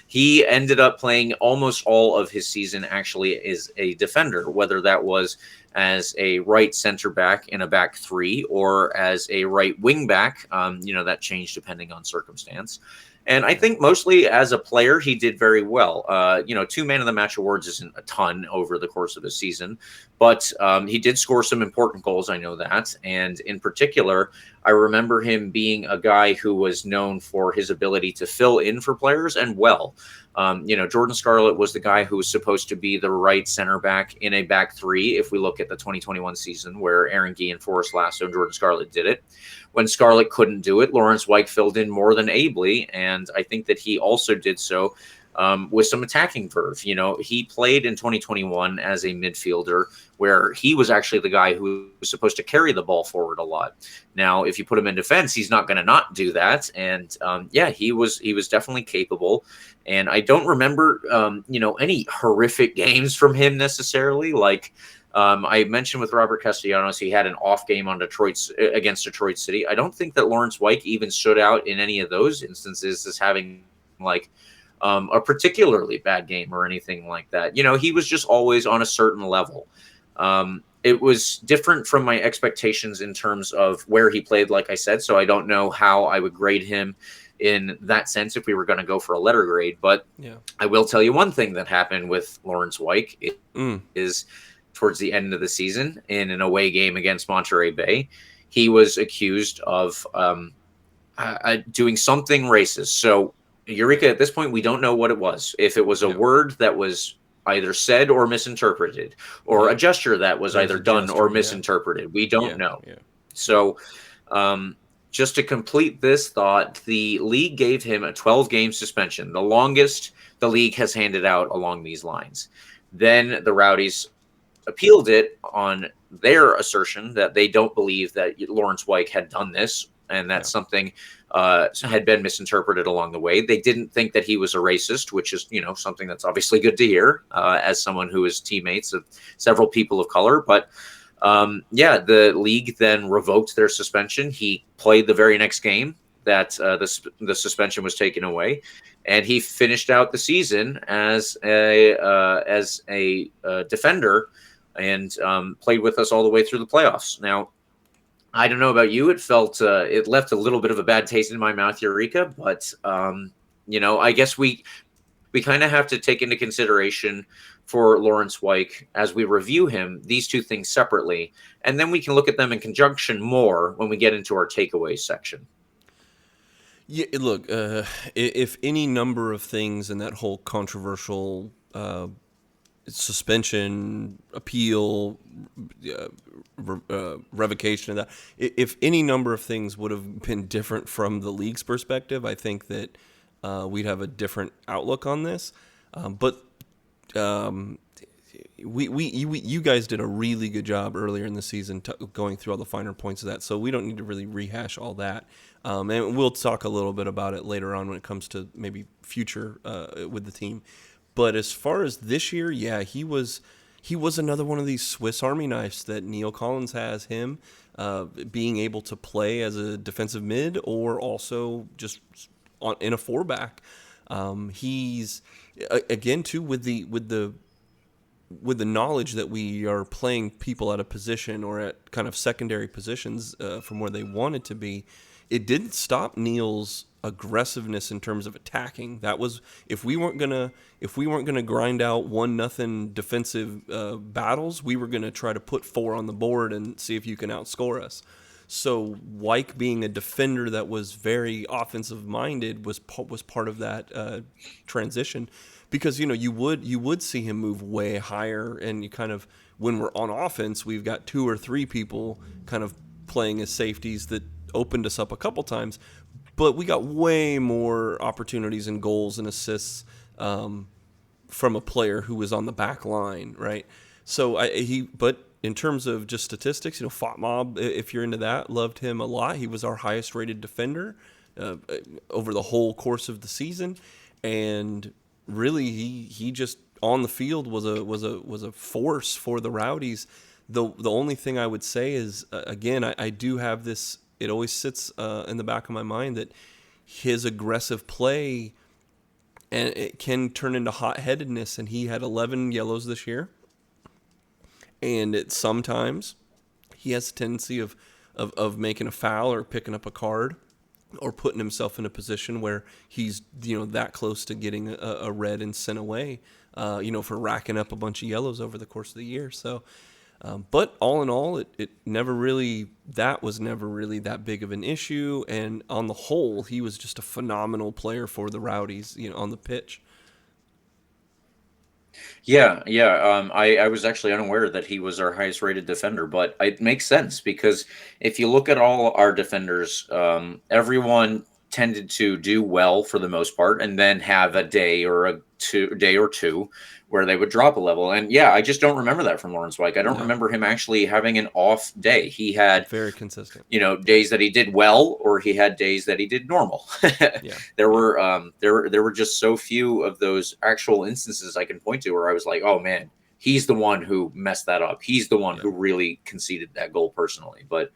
he ended up playing almost all of his season actually as a defender, whether that was as a right center back in a back 3 or as a right wing back. That changed depending on circumstance. And I think mostly as a player, he did very well. 2 Man of the Match awards isn't a ton over the course of the season, but he did score some important goals. I know that. And in particular, I remember him being a guy who was known for his ability to fill in for players and well. Jordan Scarlett was the guy who was supposed to be the right center back in a back 3. If we look at the 2021 season where Aaron Guillen, Forrest Lasso, and Jordan Scarlett did it. When Scarlett couldn't do it, Lawrence Wyke filled in more than ably, and I think that he also did so with some attacking verve. He played in 2021 as a midfielder where he was actually the guy who was supposed to carry the ball forward a lot. Now, if you put him in defense, he's not going to not do that. And he was definitely capable. And I don't remember, any horrific games from him necessarily. Like I mentioned with Robert Castellanos, he had an off game on against Detroit City. I don't think that Lawrence Wyke even stood out in any of those instances as having a particularly bad game or anything like that. He was just always on a certain level. It was different from my expectations in terms of where he played, like I said, so I don't know how I would grade him in that sense if we were going to go for a letter grade. But I will tell you one thing that happened with Lawrence Wyke is towards the end of the season in an away game against Monterey Bay, he was accused of doing something racist. So, Eureka, at this point, we don't know what it was. If it was a word that was either said or misinterpreted, or a gesture that was either done or misinterpreted. We don't know. So, just to complete this thought, the league gave him a 12-game suspension, the longest the league has handed out along these lines. Then the Rowdies appealed it on their assertion that they don't believe that Lawrence Wyke had done this, and that something had been misinterpreted along the way. They didn't think that he was a racist, which is, something that's obviously good to hear as someone who is teammates of several people of color. But the league then revoked their suspension. He played the very next game that the suspension was taken away, and he finished out the season as a defender and played with us all the way through the playoffs. Now, I don't know about you. It felt it left a little bit of a bad taste in my mouth, Eureka. But I guess we kind of have to take into consideration for Lawrence Wyke as we review him these two things separately, and then we can look at them in conjunction more when we get into our takeaways section. Yeah, look, if any number of things in that whole controversial suspension, appeal, revocation of that, if any number of things would have been different from the league's perspective, I think that we'd have a different outlook on this. But you guys did a really good job earlier in the season going through all the finer points of that, so we don't need to really rehash all that. And we'll talk a little bit about it later on when it comes to maybe future with the team. But as far as this year, he was another one of these Swiss Army knives that Neil Collins has him being able to play as a defensive mid or also just in a 4-back. He's again too with the knowledge that we are playing people at a position or at kind of secondary positions from where they wanted to be. It didn't stop Neil's aggressiveness in terms of attacking. That was if we weren't gonna grind out 1-0 defensive battles, we were gonna try to put 4 on the board and see if you can outscore us. So Wyke being a defender that was very offensive minded was part of that transition, because you would see him move way higher, and you kind of, when we're on offense, we've got 2 or 3 people kind of playing as safeties that opened us up a couple times, but we got way more opportunities and goals and assists from a player who was on the back line, right? So but in terms of just statistics, FOTMob, if you're into that, loved him a lot. He was our highest rated defender over the whole course of the season, and really he just on the field was a force for the Rowdies. The only thing I would say is again, I do have this. It always sits in the back of my mind that his aggressive play and it can turn into hot-headedness, and he had 11 yellows this year. And sometimes he has a tendency of making a foul or picking up a card or putting himself in a position where he's that close to getting a red and sent away, for racking up a bunch of yellows over the course of the year. So. But all in all, it was never really that big of an issue. And on the whole, he was just a phenomenal player for the Rowdies, on the pitch. I was actually unaware that he was our highest rated defender, but it makes sense because if you look at all our defenders, everyone tended to do well for the most part and then have a day or two where they would drop a level. And I just don't remember that from Lawrence Wyke. I don't remember him actually having an off day. He had very consistent, days that he did well, or he had days that he did normal. There were just so few of those actual instances I can point to where I was like, oh man, he's the one who messed that up. He's the one who really conceded that goal personally. But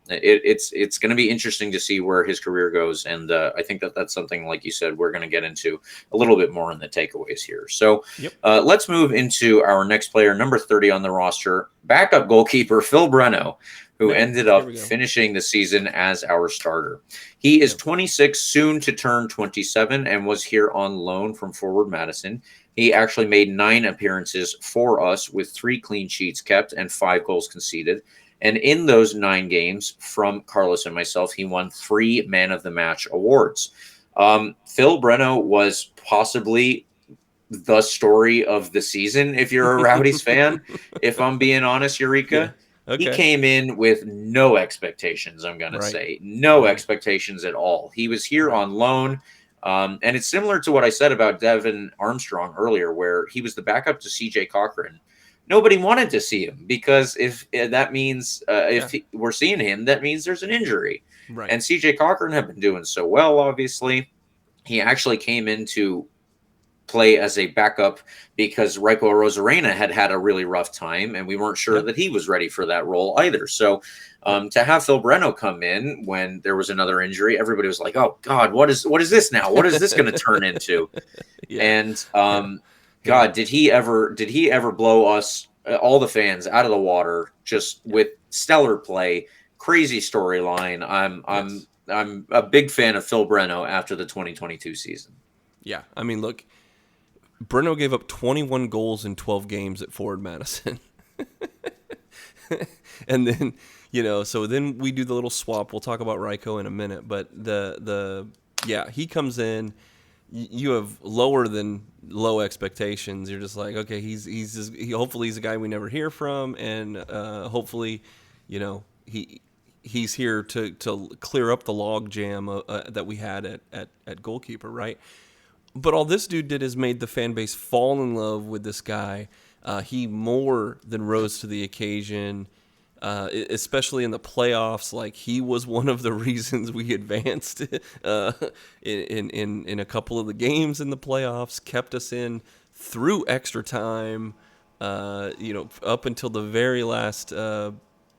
it's going to be interesting to see where his career goes. And I think that's something, like you said, we're going to get into a little bit more in the takeaways here. So let's move into our next player, number 30 on the roster, backup goalkeeper, Phil Breno, who Man, ended here up we go. finishing the season as our starter. He is 26, soon to turn 27, and was here on loan from Forward Madison. He actually made 9 appearances for us with 3 clean sheets kept and 5 goals conceded. And in those 9 games from Carlos and myself, he won 3 Man of the Match awards. Phil Breno was possibly the story of the season, if you're a Rowdies fan, if I'm being honest, Eureka. Yeah. He Okay. came in with no expectations, I'm going to say. No expectations at all. He was here on loan. And it's similar to what I said about Devin Armstrong earlier, where he was the backup to CJ Cochran. Nobody wanted to see him because if that means we're seeing him, that means there's an injury. Right. And CJ Cochran had been doing so well, obviously. He actually came into play as a backup because Rico Rosarena had a really rough time, and we weren't sure that he was ready for that role either. So to have Phil Breno come in when there was another injury, everybody was like, "Oh God, what is this now? What is this going to turn into?" And God, did he ever blow us, all the fans, out of the water just with stellar play, crazy storyline. I'm a big fan of Phil Breno after the 2022 season. Yeah, I mean, look, Breno gave up 21 goals in 12 games at Forward Madison. And then, so then we do the little swap. We'll talk about Rico in a minute, but he comes in. You have lower than low expectations. You're just like, okay, hopefully he's a guy we never hear from, and hopefully, he's here to clear up the log jam that we had at goalkeeper, right? But all this dude did is made the fan base fall in love with this guy. He more than rose to the occasion, especially in the playoffs. Like, he was one of the reasons we advanced in a couple of the games in the playoffs, kept us in through extra time, up until the very last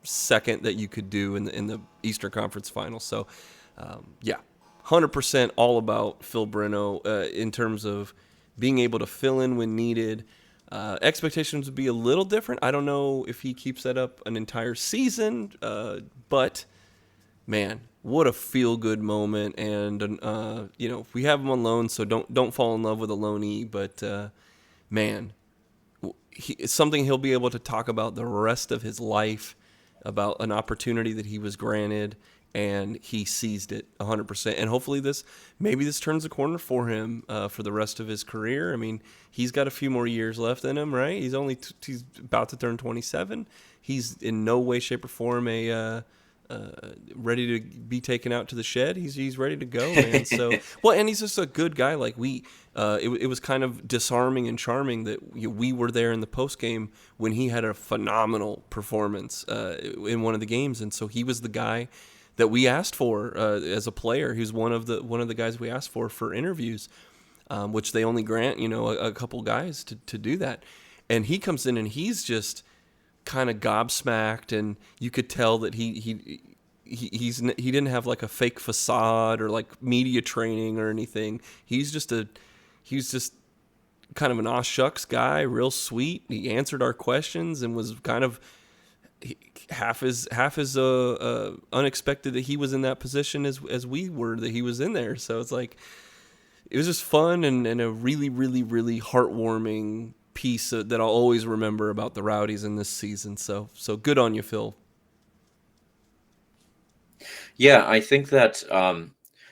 second that you could do in the Eastern Conference Finals. So, 100% all about Phil Breno in terms of being able to fill in when needed. Expectations would be a little different. I don't know if he keeps that up an entire season, but man, what a feel-good moment. And we have him on loan, so don't fall in love with a loanee. But man, it's something he'll be able to talk about the rest of his life, about an opportunity that he was granted. And he seized it 100%. And hopefully this turns the corner for him for the rest of his career. I mean, he's got a few more years left in him, right? He's about to turn 27. He's in no way, shape, or form ready to be taken out to the shed. He's ready to go, man. So, and he's just a good guy. Like it was kind of disarming and charming that we were there in the post game when he had a phenomenal performance in one of the games, and so he was the guy that we asked for as a player. He's one of the guys we asked for interviews, which they only grant a couple guys to do that. And he comes in and he's just kind of gobsmacked, and you could tell that he didn't have like a fake facade or like media training or anything. He's just kind of an aw shucks guy, real sweet. He answered our questions and was kind of half as unexpected that he was in that position as we were that he was in there. So it's like, it was just fun and a really, really, really heartwarming piece that I'll always remember about the Rowdies in this season. So good on you, Phil. Yeah, I think that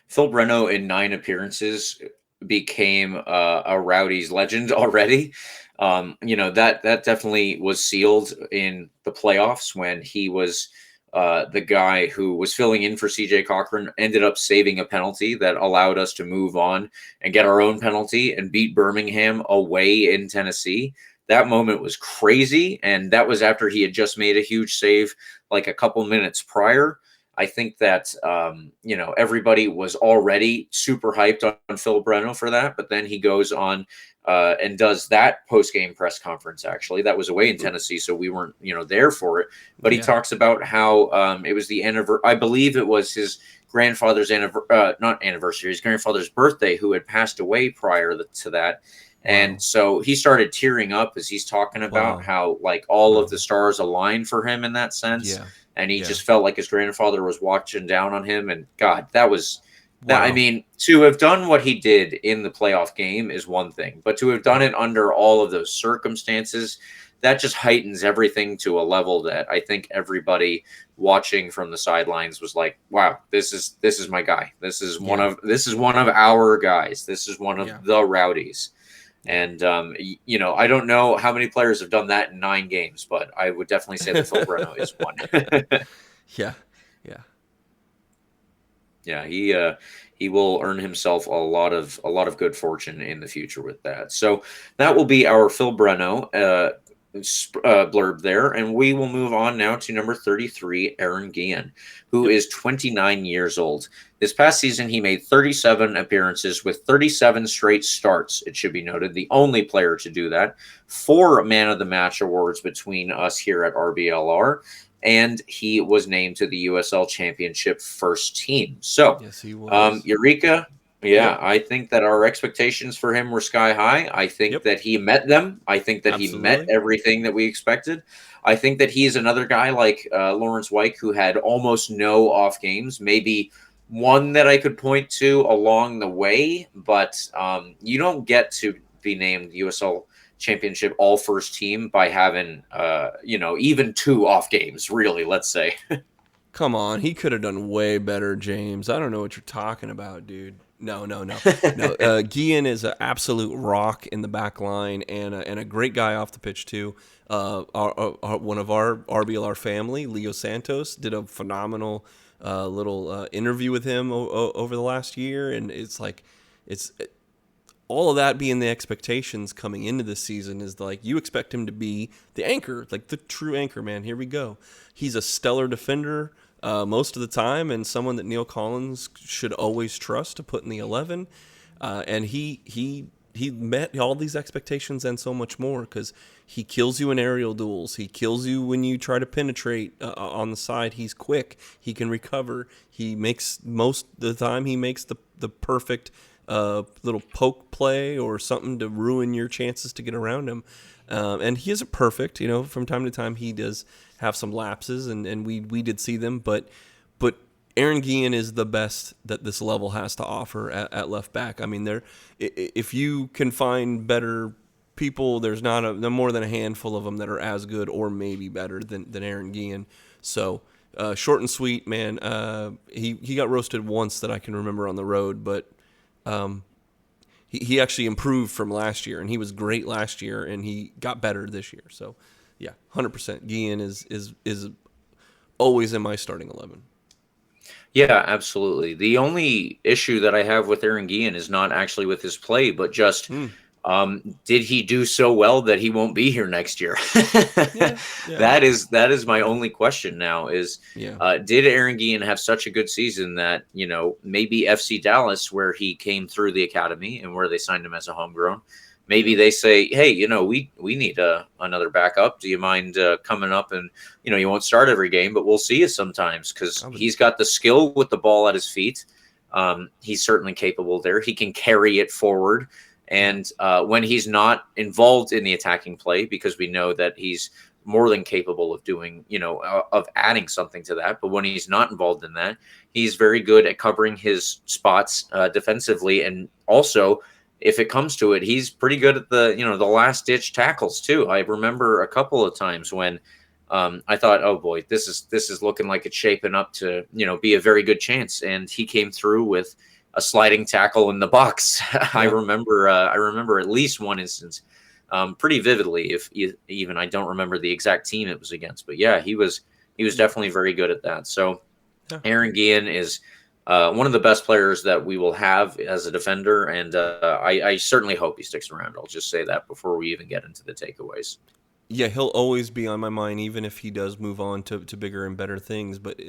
Phil Breno in 9 appearances became a Rowdies legend already. That definitely was sealed in the playoffs when he was the guy who was filling in for CJ Cochran, ended up saving a penalty that allowed us to move on and get our own penalty and beat Birmingham away in Tennessee. That moment was crazy, and that was after he had just made a huge save like a couple minutes prior. I think that, everybody was already super hyped on Phil Breno for that, but then he goes on and does that post-game press conference, actually. That was away in Tennessee, so we weren't, there for it. But he talks about how it was the I believe it was his grandfather's his grandfather's birthday, who had passed away prior to that. And so he started tearing up as he's talking about how like all of the stars align for him in that sense. Yeah. and he Yeah. just felt like his grandfather was watching down on him. And God, that was that. I Wow. mean, to have done what he did in the playoff game is one thing, but to have done it under all of those circumstances, that just heightens everything to a level that I think everybody watching from the sidelines was like, "Wow, this is my guy. This is one of our guys. This is one of the Rowdies." And I don't know how many players have done that in 9 games, but I would definitely say that Phil Breno is one. Yeah. Yeah, he will earn himself a lot of good fortune in the future with that. So that will be our Phil Breno blurb there, and we will move on now to number 33, Aaron Guillen, who is 29 years old. This past season, he made 37 appearances with 37 straight starts. It should be noted, the only player to do that. 4 Man of the Match awards between us here at RBLR. And he was named to the USL Championship first team. So, yes, he was. Eureka. Yeah, I think that our expectations for him were sky high. I think that he met them. I think that he met everything that we expected. I think that he is another guy like Lawrence Wyke, who had almost no off games, maybe one that I could point to along the way, but you don't get to be named USL Championship all first team by having even 2 off games, really, let's say. Come on, he could have done way better, James. I don't know what you're talking about, dude. No. Guillen is an absolute rock in the back line and a great guy off the pitch too. One of our RBLR family, Leo Santos, did a phenomenal little interview with him over the last year, and it's all of that being the expectations coming into this season is like you expect him to be the anchor, like the true anchor, man. Here we go. He's a stellar defender most of the time, and someone that Neil Collins should always trust to put in the 11. And he met all these expectations and so much more because he kills you in aerial duels. He kills you when you try to penetrate on the side. He's quick. He can recover. He makes most of the time he makes the perfect little poke play or something to ruin your chances to get around him. And he isn't perfect, from time to time he does have some lapses and we did see them, but Aaron Guillen is the best that this level has to offer at left back. I mean, if you can find better people, there's no more than a handful of them that are as good or maybe better than Aaron Guillen. So short and sweet, man. He got roasted once that I can remember on the road, but he actually improved from last year, and he was great last year, and he got better this year. So, yeah, 100%. Guillen is always in my starting 11. Yeah, absolutely. The only issue that I have with Aaron Guillen is not actually with his play, but just did he do so well that he won't be here next year? Yeah. That is my only question now is, did Aaron Guillen have such a good season that, maybe FC Dallas, where he came through the academy and where they signed him as a homegrown, maybe they say, hey, we need another backup. Do you mind coming up and, you won't start every game, but we'll see you sometimes because he's got the skill with the ball at his feet. He's certainly capable there. He can carry it forward. And when he's not involved in the attacking play, because we know that he's more than capable of doing, of adding something to that. But when he's not involved in that, he's very good at covering his spots defensively. And also, if it comes to it, he's pretty good at the last ditch tackles too. I remember a couple of times when I thought, oh boy, this is looking like it's shaping up to, be a very good chance. And he came through with a sliding tackle in the box. I remember at least one instance pretty vividly, if even I don't remember the exact team it was against, but yeah, he was definitely very good at that. So Aaron Guillen is one of the best players that we will have as a defender, and I certainly hope he sticks around. I'll just say that before we even get into the takeaways. Yeah, he'll always be on my mind, even if he does move on to bigger and better things. But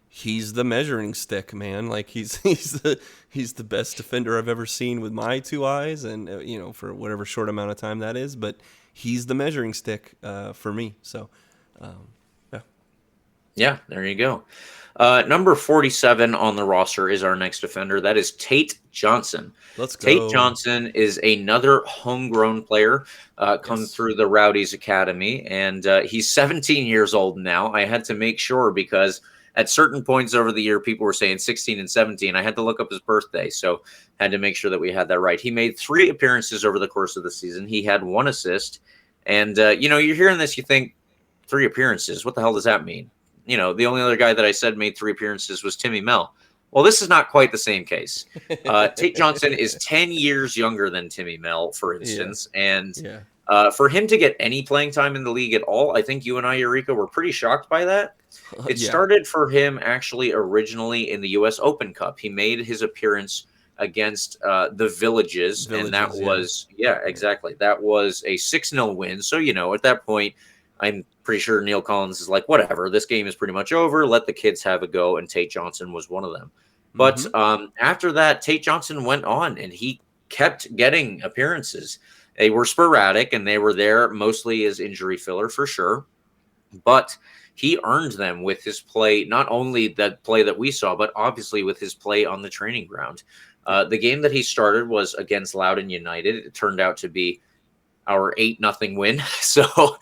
he's the measuring stick, man. Like he's the best defender I've ever seen with my 2 eyes, and for whatever short amount of time that is. But he's the measuring stick for me. So, yeah, there you go. Number 47 on the roster is our next defender. That is Tate Johnson. Let's Tate go. Johnson is another homegrown player come through the Rowdies Academy, and he's 17 years old now. I had to make sure because at certain points over the year, people were saying 16 and 17. I had to look up his birthday, so had to make sure that we had that right. He made 3 appearances over the course of the season. He had 1 assist, and you're hearing this, you think 3 appearances. What the hell does that mean? The only other guy that I said made 3 appearances was Timmy Mel. Well, this is not quite the same case. Tate Johnson is 10 years younger than Timmy Mel, for instance. And for him to get any playing time in the league at all, I think you and I, Eureka, were pretty shocked by that. It started for him actually originally in the U.S. Open Cup. He made his appearance against the Villages, and that was, exactly. That was a 6-0 win. So, at that point, I'm pretty sure Neil Collins is like, whatever, this game is pretty much over. Let the kids have a go. And Tate Johnson was one of them. But after that, Tate Johnson went on and he kept getting appearances. They were sporadic and they were there mostly as injury filler for sure. But he earned them with his play, not only that play that we saw, but obviously with his play on the training ground. The game that he started was against Loudoun United. It turned out to be our 8-0 win. So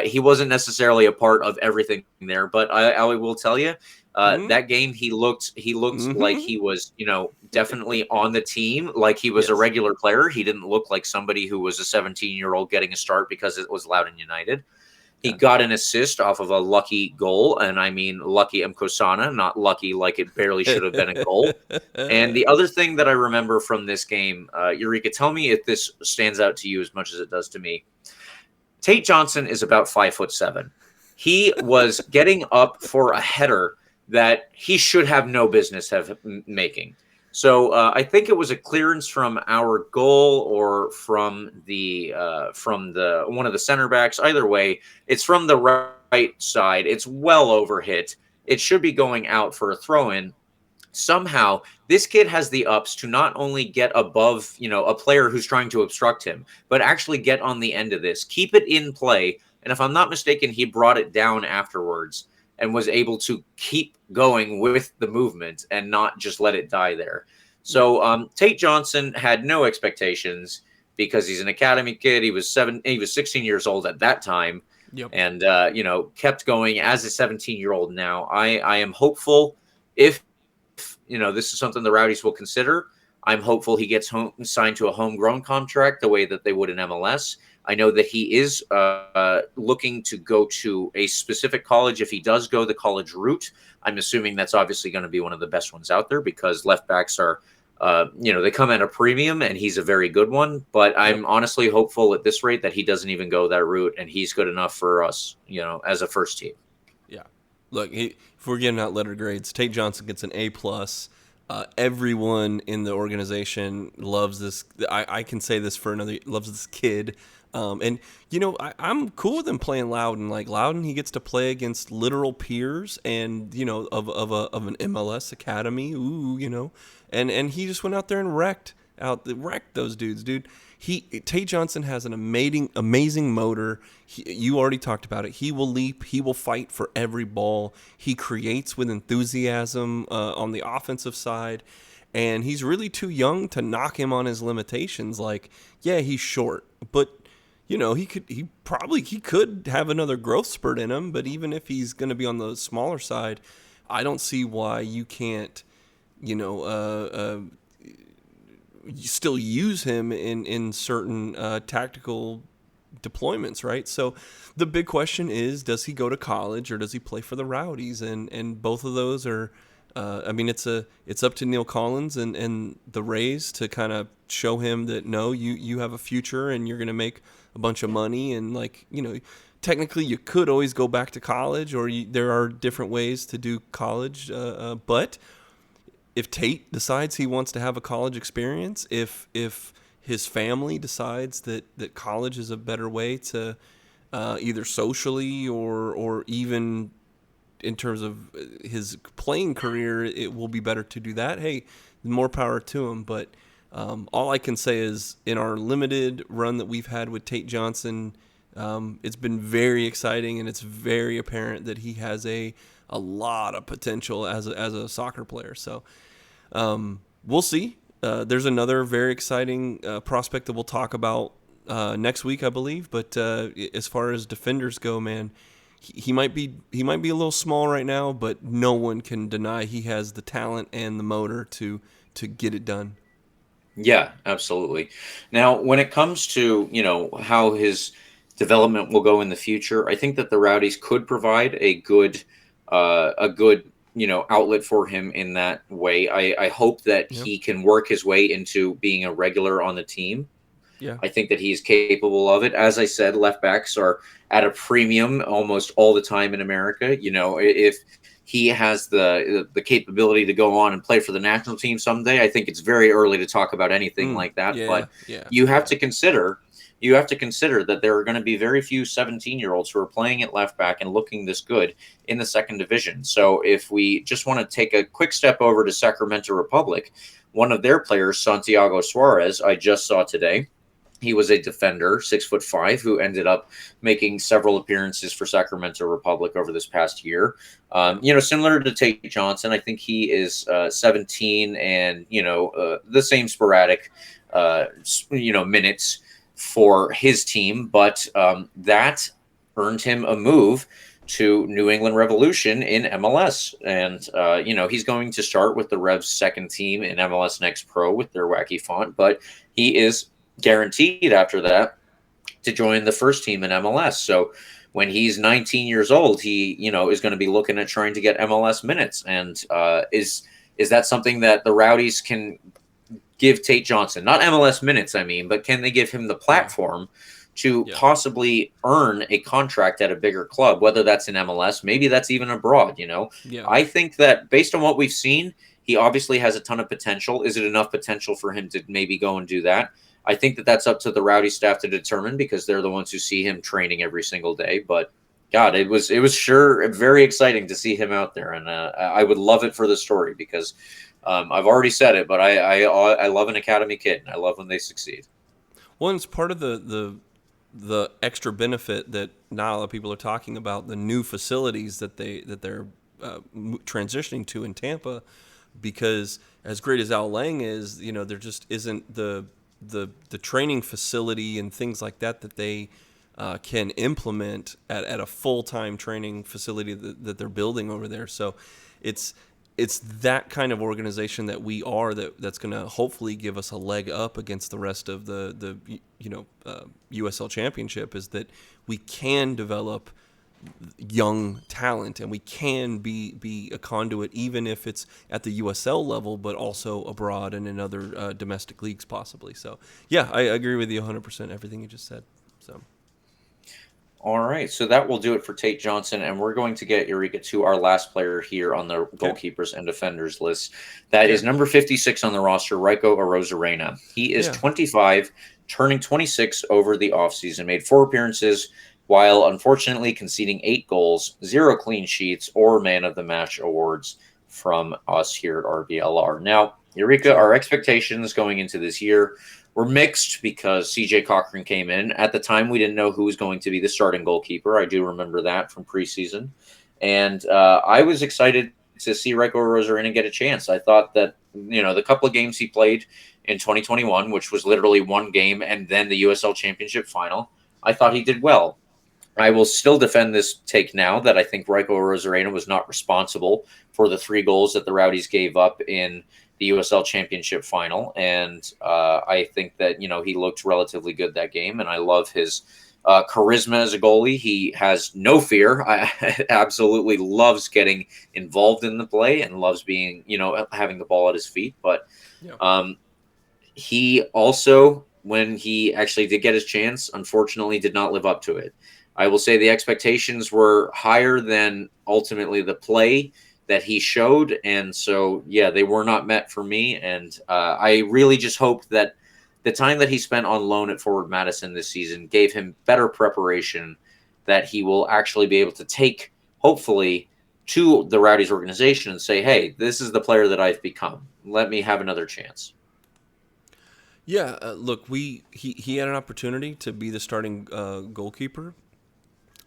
he wasn't necessarily a part of everything there, but I will tell you, that game he looked like he was, definitely on the team, like he was a regular player. He didn't look like somebody who was a 17-year-old getting a start because it was Loudoun United. He got an assist off of a lucky goal, and I mean lucky Mkosana, not lucky like it barely should have been a goal. And the other thing that I remember from this game, Eureka, tell me if this stands out to you as much as it does to me. Tate Johnson is about 5'7". He was getting up for a header that he should have no business making. So I think it was a clearance from our goal or from the one of the center backs. Either way, it's from the right side. It's well over hit. It should be going out for a throw-in. Somehow, this kid has the ups to not only get above, a player who's trying to obstruct him, but actually get on the end of this, keep it in play. And if I'm not mistaken, he brought it down afterwards and was able to keep going with the movement and not just let it die there. So Tate Johnson had no expectations because he's an academy kid. He was 16 years old at that time. And, kept going as a 17-year-old now. I am hopeful if this is something the Rowdies will consider. I'm hopeful he gets signed to a homegrown contract the way that they would in MLS. I know that he is looking to go to a specific college. If he does go the college route, I'm assuming that's obviously going to be one of the best ones out there because left backs are, they come at a premium and he's a very good one. But I'm honestly hopeful at this rate that he doesn't even go that route and he's good enough for us, as a first team. Yeah. Look, if we're giving out letter grades, Tate Johnson gets an A+. Everyone in the organization loves this. I can say this for another, loves this kid. And I'm cool with him playing Loudoun. Like Loudoun, he gets to play against literal peers and of an MLS academy. And he just went out there and wrecked those dudes, dude. Tate Johnson has an amazing motor. You already talked about it. He will leap. He will fight for every ball. He creates with enthusiasm on the offensive side. And he's really too young to knock him on his limitations. Like, yeah, he's short, but he could have another growth spurt in him. But even if he's going to be on the smaller side, I don't see why you can't, still use him in certain tactical deployments, right? So the big question is, does he go to college or does he play for the Rowdies? And both of those are, it's up to Neil Collins and the Rays to kind of show him that, no, you have a future and you're going to make a bunch of money. And technically you could always go back to college or there are different ways to do college. But if Tate decides he wants to have a college experience, if his family decides that college is a better way to either socially or even in terms of his playing career, it will be better to do that. Hey, more power to him. But all I can say is in our limited run that we've had with Tate Johnson, it's been very exciting and it's very apparent that he has a a lot of potential as a soccer player. So we'll see. There's another very exciting prospect that we'll talk about next week, I believe. But as far as defenders go, man, he might be a little small right now, but no one can deny he has the talent and the motor to get it done. Yeah, absolutely. Now, when it comes to, how his development will go in the future, I think that the Rowdies could provide a good, outlet for him in that way. I hope that Yeah. he can work his way into being a regular on the team. Yeah. I think that he's capable of it. As I said, left backs are at a premium almost all the time in America. If he has the capability to go on and play for the national team someday, I think it's very early to talk about anything like that. Yeah. But Yeah. you have to consider that there are going to be very few 17-year-olds who are playing at left back and looking this good in the second division. So if we just want to take a quick step over to Sacramento Republic, one of their players, Santiago Suarez, I just saw today. He was a defender, 6'5", who ended up making several appearances for Sacramento Republic over this past year. Similar to Tate Johnson, I think he is 17 and, the same sporadic, minutes for his team. But that earned him a move to New England Revolution in MLS. And, he's going to start with the Revs' second team in MLS Next Pro with their wacky font. But he is guaranteed after that to join the first team in MLS. So when he's 19 years old, he, is going to be looking at trying to get MLS minutes. And is that something that the Rowdies can give Tate Johnson? Not MLS minutes, I mean, but can they give him the platform to possibly earn a contract at a bigger club, whether that's in MLS, maybe that's even abroad, Yeah. I think that based on what we've seen, he obviously has a ton of potential. Is it enough potential for him to maybe go and do that? I think that that's up to the Rowdy staff to determine, because they're the ones who see him training every single day. But God, it was sure very exciting to see him out there, and I would love it for the story, because I've already said it, but I love an academy kid, and I love when they succeed. Well, and it's part of the extra benefit that not a lot of people are talking about, the new facilities that they're transitioning to in Tampa, because as great as Al Lang is, there just isn't the training facility and things like that they can implement at a full-time training facility that they're building over there. So it's that kind of organization that we are that's going to hopefully give us a leg up against the rest of the USL Championship, is that we can develop young talent, and we can be a conduit, even if it's at the USL level, but also abroad and in other domestic leagues possibly. So yeah, I agree with you 100%, everything you just said. So all right, so that will do it for Tate Johnson, and we're going to get Eureka to our last player here on the goalkeepers and defenders list. That is number 56 on the roster, Raiko Arozarena. He is 25, turning 26 over the offseason, made 4 appearances, while unfortunately conceding 8 goals, 0 clean sheets, or man of the match awards from us here at RBLR. Now, Eureka, our expectations going into this year were mixed, because CJ Cochran came in. At the time, we didn't know who was going to be the starting goalkeeper. I do remember that from preseason. And I was excited to see Raiko Arozarena get a chance. I thought that, the couple of games he played in 2021, which was literally one game and then the USL Championship final, I thought he did well. I will still defend this take now that I think Raiko Arozarena was not responsible for the 3 goals that the Rowdies gave up in the USL Championship final. And I think that, he looked relatively good that game, and I love his charisma as a goalie. He has no fear. I absolutely loves getting involved in the play and loves being, having the ball at his feet. But he also, when he actually did get his chance, unfortunately did not live up to it. I will say the expectations were higher than ultimately the play that he showed. And so, they were not met for me. And I really just hope that the time that he spent on loan at Forward Madison this season gave him better preparation, that he will actually be able to take, hopefully, to the Rowdies organization and say, hey, this is the player that I've become. Let me have another chance. Yeah, look, he had an opportunity to be the starting goalkeeper,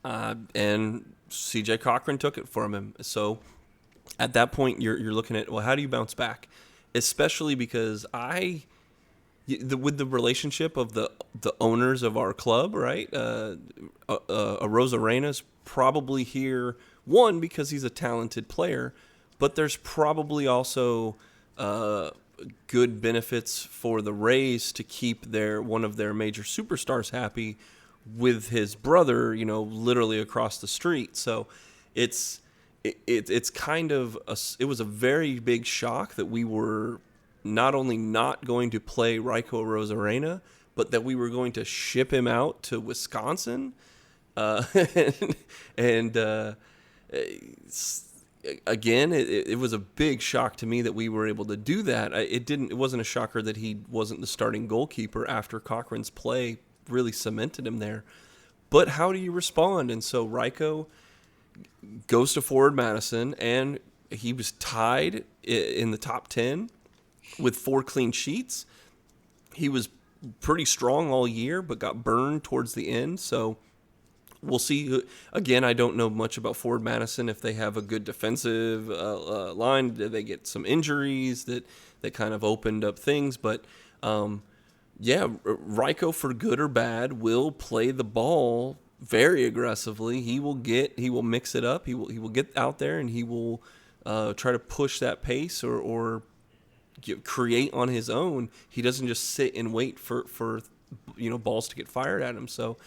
and CJ Cochran took it from him. So at that point, you're looking at, well, how do you bounce back? Especially because with the relationship of the owners of our club, right? Rosarena's probably here, one, because he's a talented player, but there's probably also good benefits for the Rays to keep one of their major superstars happy with his brother, literally across the street. So it's kind of it was a very big shock that we were not only not going to play Ryko Rosarena, but that we were going to ship him out to Wisconsin. Again, it was a big shock to me that we were able to do that. It wasn't a shocker that he wasn't the starting goalkeeper after Cochran's play really cemented him there. But how do you respond? And so Ryko goes to Forward Madison, and he was tied in the top 10 with 4 clean sheets. He was pretty strong all year, but got burned towards the end. So we'll see. Again, I don't know much about Forward Madison. If they have a good defensive line, did they get some injuries that kind of opened up things? But Ryko, for good or bad, will play the ball very aggressively. He will mix it up. He will get out there, and he will try to push that pace or create on his own. He doesn't just sit and wait for balls to get fired at him. So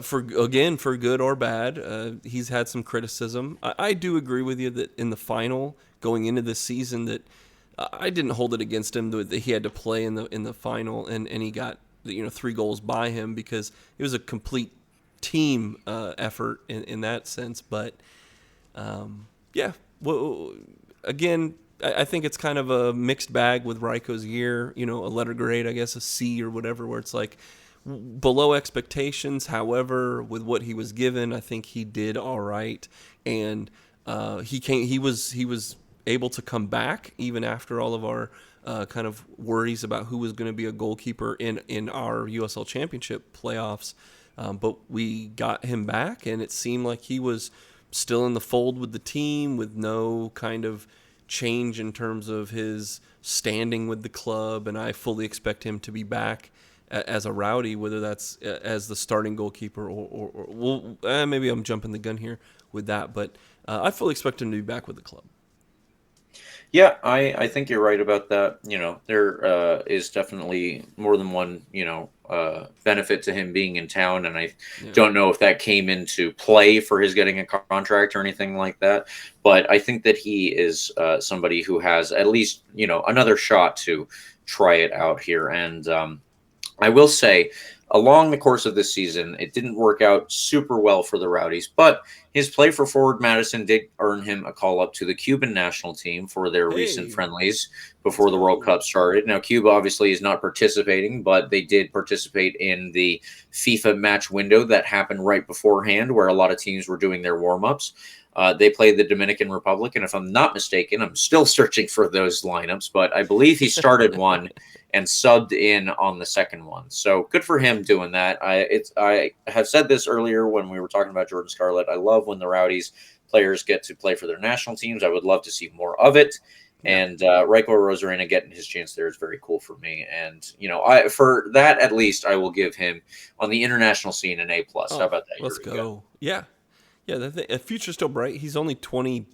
for good or bad, he's had some criticism. I do agree with you that in the final, going into this season, that I didn't hold it against him that he had to play in the final, and he got 3 goals by him, because it was a complete team effort in that sense. But again, I think it's kind of a mixed bag with Ryko's year. A letter grade, I guess, a C or whatever, where it's like below expectations. However, with what he was given, I think he did all right, and he was able to come back even after all of our kind of worries about who was going to be a goalkeeper in our USL Championship playoffs. But we got him back, and it seemed like he was still in the fold with the team, with no kind of change in terms of his standing with the club. And I fully expect him to be back as a Rowdy, whether that's as the starting goalkeeper or maybe I'm jumping the gun here with that, but I fully expect him to be back with the club. Yeah, I think you're right about that. There is definitely more than one, benefit to him being in town. And I don't know if that came into play for his getting a contract or anything like that. But I think that he is somebody who has at least, another shot to try it out here. And I will say, along the course of this season, it didn't work out super well for the Rowdies, but his play for Forward Madison did earn him a call-up to the Cuban national team for their recent friendlies before the World Cup started. Now, Cuba obviously is not participating, but they did participate in the FIFA match window that happened right beforehand, where a lot of teams were doing their warm-ups. They played the Dominican Republic, and if I'm not mistaken, I'm still searching for those lineups, but I believe he started one and subbed in on the second one. So good for him doing that. I have said this earlier when we were talking about Jordan Scarlett. I love when the Rowdies players get to play for their national teams. I would love to see more of it. And Ryko Rosarena getting his chance there is very cool for me. And, for that, at least, I will give him on the international scene an A+. How about that? Let's go. Yeah. Yeah, the future's still bright. He's only 20.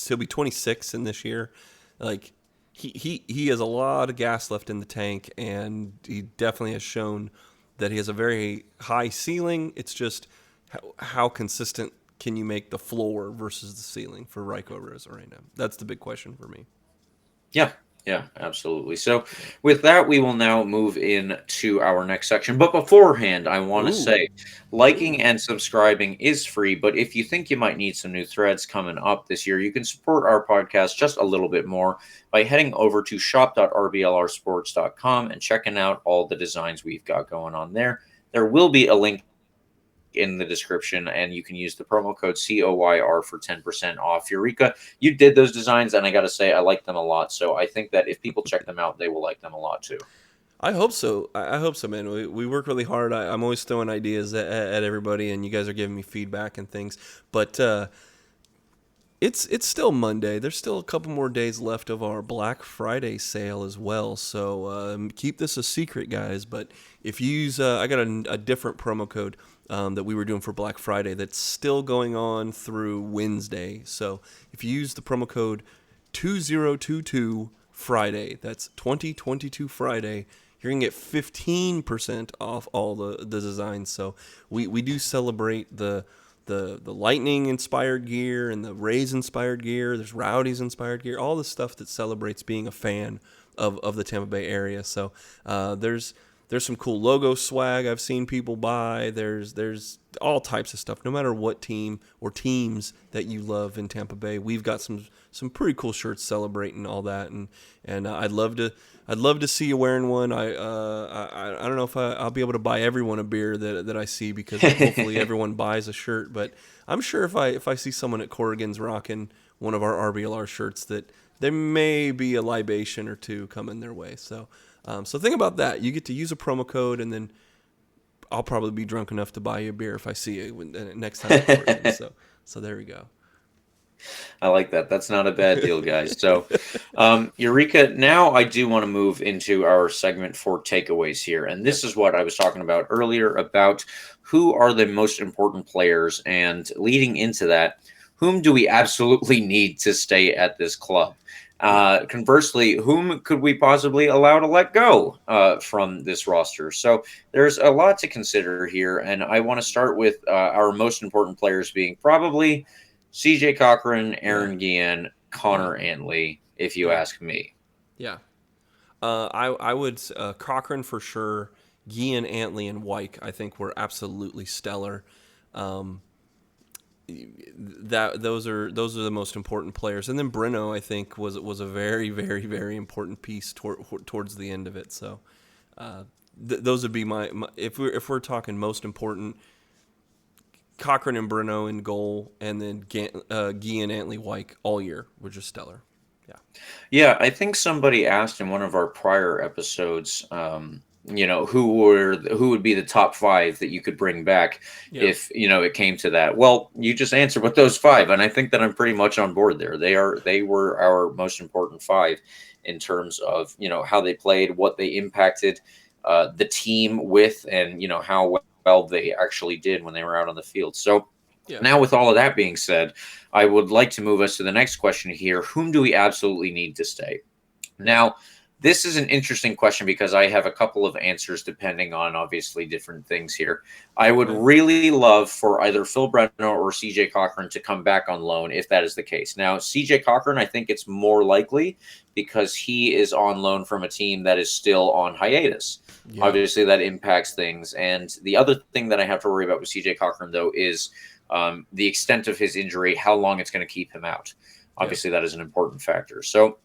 He'll be 26 in this year. Like, he has a lot of gas left in the tank, and he definitely has shown that he has a very high ceiling. It's just how consistent can you make the floor versus the ceiling for Ryko Rosarena? That's the big question for me. Yeah, absolutely. So with that, we will now move into our next section. But beforehand, I want to say liking and subscribing is free. But if you think you might need some new threads coming up this year, you can support our podcast just a little bit more by heading over to shop.rblrsports.com and checking out all the designs we've got going on there. There will be a link in the description, and you can use the promo code COYR for 10% off. Eureka, you did those designs, and I got to say, I like them a lot. So I think that if people check them out, they will like them a lot too. I hope so. I hope so, man. We work really hard. I'm always throwing ideas at everybody, and you guys are giving me feedback and things. But it's still Monday. There's still a couple more days left of our Black Friday sale as well. So keep this a secret, guys. But if you use, I got a different promo code that we were doing for Black Friday that's still going on through Wednesday. So if you use the promo code 2022 Friday, that's 2022 Friday, you're going to get 15% off all the designs. So we do celebrate the Lightning inspired gear and the Rays inspired gear. There's Rowdies inspired gear, all the stuff that celebrates being a fan of the Tampa Bay area. So there's some cool logo swag I've seen people buy. There's all types of stuff. No matter what team or teams that you love in Tampa Bay, we've got some pretty cool shirts celebrating all that. And I'd love to see you wearing one. I don't know if I'll be able to buy everyone a beer that I see, because hopefully everyone buys a shirt. But I'm sure if I see someone at Corrigan's rocking one of our RBLR shirts, that there may be a libation or two coming their way. So think about that. You get to use a promo code, and then I'll probably be drunk enough to buy you a beer if I see you next time at Corrigan's. So there we go. I like that. That's not a bad deal, guys. So, Eureka, now I do want to move into our segment for takeaways here. And this is what I was talking about earlier, about who are the most important players. And leading into that, whom do we absolutely need to stay at this club? Conversely, whom could we possibly allow to let go from this roster? So there's a lot to consider here. And I want to start with our most important players being probably CJ Cochran, Aaron Guillen, Connor Antley, if you ask me. Yeah. I would Cochran for sure. Guillen, Antley, and Wyke, I think, were absolutely stellar. Those are the most important players. And then Breno, I think, was a very, very, very important piece towards the end of it. So those would be my if we're talking most important, Cochran and Breno in goal, and then Guillen, Antley, Wyke all year were just stellar. Yeah, I think somebody asked in one of our prior episodes, who would be the top 5 that you could bring back if it came to that. Well, you just answered with those 5, and I think that I'm pretty much on board there. They were our most important 5 in terms of how they played, what they impacted the team with, and how well they actually did when they were out on the field. So now, with all of that being said, I would like to move us to the next question here. Whom do we absolutely need to stay? Now, this is an interesting question because I have a couple of answers depending on obviously different things here. I would really love for either Phil Breno or CJ Cochran to come back on loan if that is the case. Now, CJ Cochran, I think it's more likely because he is on loan from a team that is still on hiatus. Yeah. Obviously, that impacts things. And the other thing that I have to worry about with CJ Cochran, though, is the extent of his injury, how long it's going to keep him out. Obviously, that is an important factor. So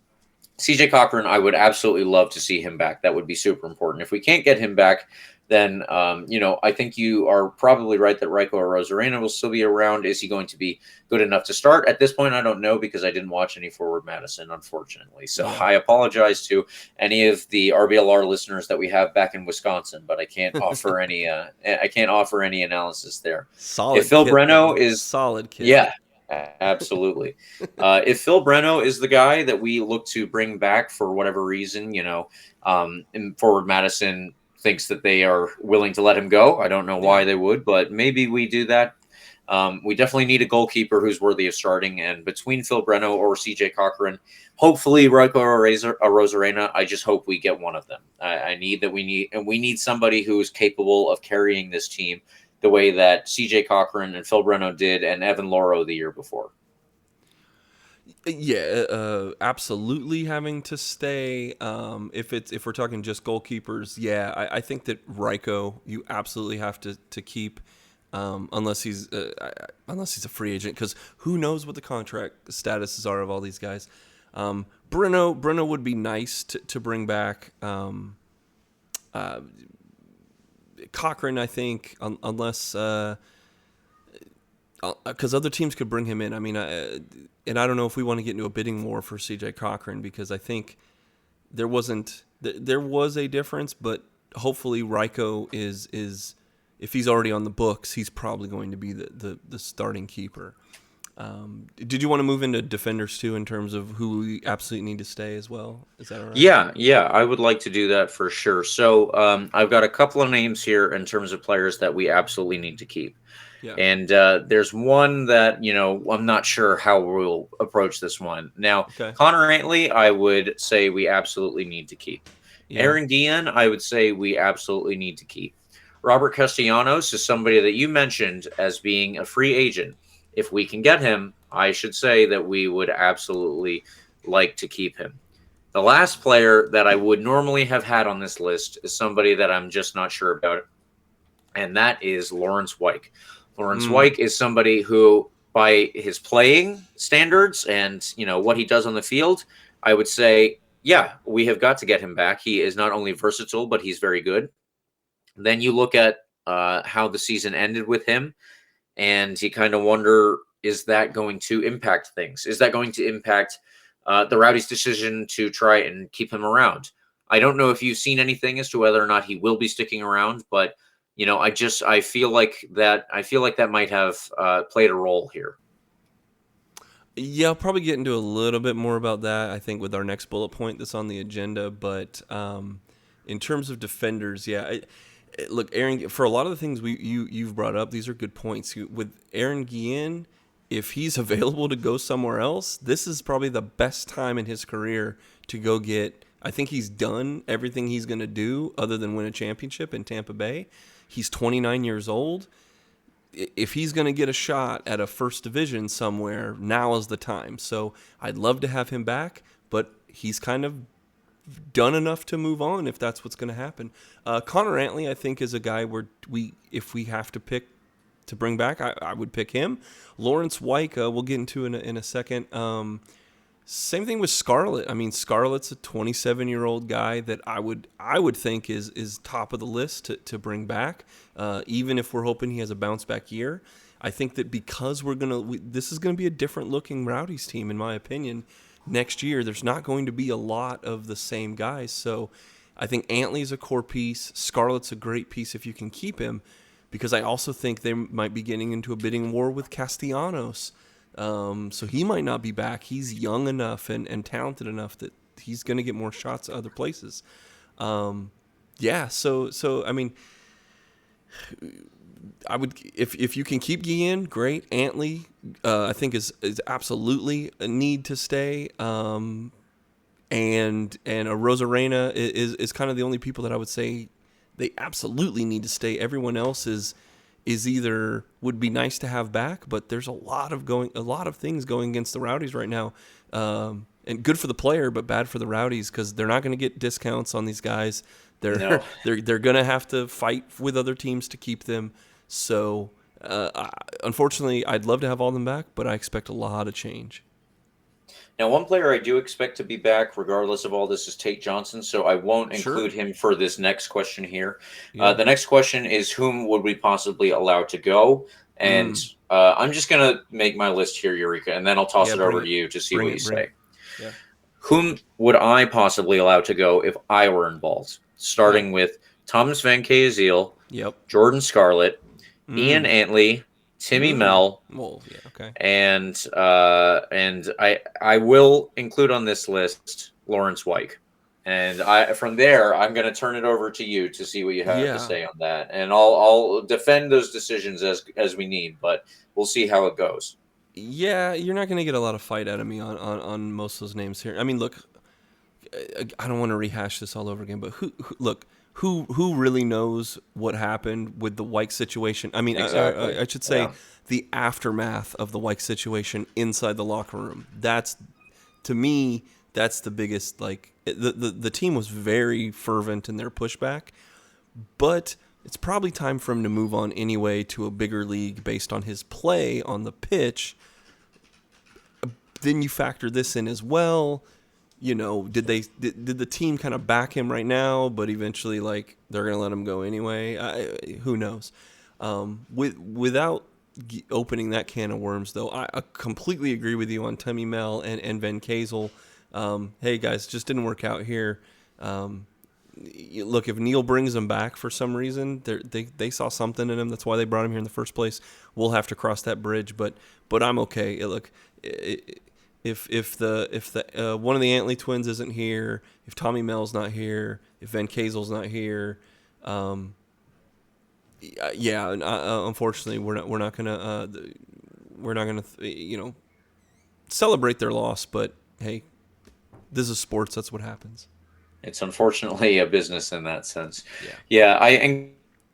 CJ Cochran, I would absolutely love to see him back. That would be super important. If we can't get him back, then, I think you are probably right that Ryko Arozarena will still be around. Is he going to be good enough to start? At this point, I don't know because I didn't watch any Forward Madison, unfortunately. So I apologize to any of the RBLR listeners that we have back in Wisconsin, but I can't offer any. I can't offer any analysis there. Solid. If Phil kid, Breno man. is solid kid. Yeah. Absolutely. If Phil Breno is the guy that we look to bring back for whatever reason, and Forward Madison thinks that they are willing to let him go. I don't know why they would, but maybe we do that. We definitely need a goalkeeper who's worthy of starting. And between Phil Breno or CJ Cochran, hopefully Ryko Arozarena, I just hope we get one of them. We need somebody who is capable of carrying this team the way that CJ Cochran and Phil Breno did, and Evan Loro the year before. Yeah, absolutely having to stay. If we're talking just goalkeepers, I think that Ryko you absolutely have to keep, unless he's a free agent, because who knows what the contract statuses are of all these guys. Breno would be nice to bring back. Cochran, I think, unless because other teams could bring him in. I mean, and I don't know if we want to get into a bidding war for CJ Cochran, because I think there was a difference, but hopefully Ryko is if he's already on the books, he's probably going to be the starting keeper. Did you want to move into defenders too in terms of who we absolutely need to stay as well? Is that all right? Yeah, I would like to do that for sure. So I've got a couple of names here in terms of players that we absolutely need to keep. Yeah. And there's one that, I'm not sure how we'll approach this one. Now, Okay. Connor Antley, I would say we absolutely need to keep. Yeah. Aaron Guillen, I would say we absolutely need to keep. Robert Castellanos is somebody that you mentioned as being a free agent. If we can get him, I should say that we would absolutely like to keep him. The last player that I would normally have had on this list is somebody that I'm just not sure about, and that is Lawrence Wyke. Lawrence Wyke is somebody who, by his playing standards and what he does on the field, I would say, yeah, we have got to get him back. He is not only versatile, but he's very good. Then you look at how the season ended with him, and you kind of wonder, is that going to impact things? Is that going to impact the Rowdies' decision to try and keep him around? I don't know if you've seen anything as to whether or not he will be sticking around, but I feel like that might have played a role here. Yeah, I'll probably get into a little bit more about that, I think, with our next bullet point that's on the agenda. But in terms of defenders, look, Aaron, for a lot of the things you've brought up, these are good points. With Aaron Guillen, if he's available to go somewhere else, this is probably the best time in his career to go get. I think he's done everything he's going to do other than win a championship in Tampa Bay. He's 29 years old. If he's going to get a shot at a first division somewhere, now is the time. So I'd love to have him back, but he's kind of done enough to move on if that's what's going to happen. Connor Antley, I think, is a guy where if we have to pick to bring back, I would pick him. Lawrence Wyke, we'll get into in a second. Same thing with Scarlett. I mean, Scarlett's a 27-year-old guy that I would think is top of the list to bring back, even if we're hoping he has a bounce back year. I think that because this is gonna be a different looking Rowdies team, in my opinion. Next year, there's not going to be a lot of the same guys. So I think Antley's a core piece. Scarlett's a great piece if you can keep him, because I also think they might be getting into a bidding war with Castellanos. So he might not be back. He's young enough and talented enough that he's going to get more shots at other places. So I mean, I would if you can keep Guillen, great. Antley, I think is absolutely a need to stay. And a Rosarena is kind of the only people that I would say they absolutely need to stay. Everyone else is either would be nice to have back, but there's a lot of things going against the Rowdies right now, and good for the player, but bad for the Rowdies because they're not going to get discounts on these guys. They're going to have to fight with other teams to keep them. So unfortunately, I'd love to have all of them back, but I expect a lot of change. Now, one player I do expect to be back, regardless of all this, is Tate Johnson, so I won't include him for this next question here. Yeah. The next question is, whom would we possibly allow to go? And I'm just going to make my list here, Eureka, and then I'll toss it over to you to see what you say. Yeah. Whom would I possibly allow to go if I were involved? Starting with Thomas Van Keeziel, Jordan Scarlett, Ian Antley, Timmy Mell, and I will include on this list Lawrence Wyke, and from there I'm going to turn it over to you to see what you have to say on that, and I'll defend those decisions as we need, but we'll see how it goes. Yeah, you're not going to get a lot of fight out of me on most of those names here. I mean, look, I don't want to rehash this all over again, but who really knows what happened with the Wyke situation? I mean, exactly. I should say the aftermath of the Wyke situation inside the locker room. To me, that's the biggest. The team was very fervent in their pushback, but it's probably time for him to move on anyway to a bigger league based on his play on the pitch. Then you factor this in as well. You know, did the team kind of back him right now, but eventually, they're going to let him go anyway? Who knows? Without opening that can of worms, though, I completely agree with you on Timmy Mell and Van Keeziel. hey guys, just didn't work out here. Look, if Neil brings him back for some reason, they saw something in him. That's why they brought him here in the first place. We'll have to cross that bridge, but I'm okay. Look, if the one of the Antley twins isn't here, if Tommy Mel's not here, if Van Kazel's not here, unfortunately we're not gonna celebrate their loss. But hey, this is sports. That's what happens. It's unfortunately a business in that sense. Yeah, I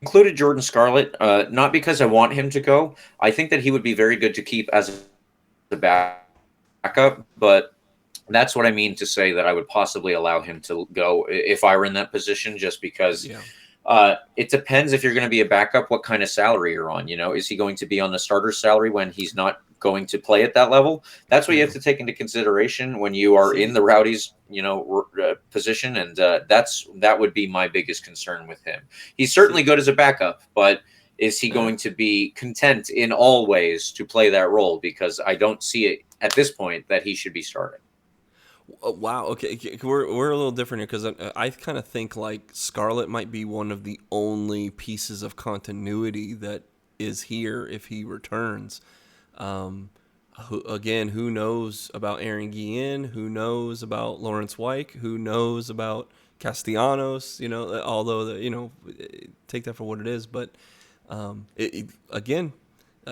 included Jordan Scarlett, not because I want him to go. I think that he would be very good to keep as a backup, but that's what I mean to say that I would possibly allow him to go if I were in that position, just because it depends if you're going to be a backup, what kind of salary you're on. Is he going to be on the starter salary when he's not going to play at that level? That's what you have to take into consideration when you are in the Rowdies, position, and that would be my biggest concern with him. He's certainly good as a backup, but is he going to be content in all ways to play that role? Because I don't see it at this point that he should be starting. Wow. Okay, we're a little different here because I kind of think like Scarlett might be one of the only pieces of continuity that is here if he returns. Who knows about Aaron Guillen? Who knows about Lawrence Wyke? Who knows about Castellanos? Take that for what it is. But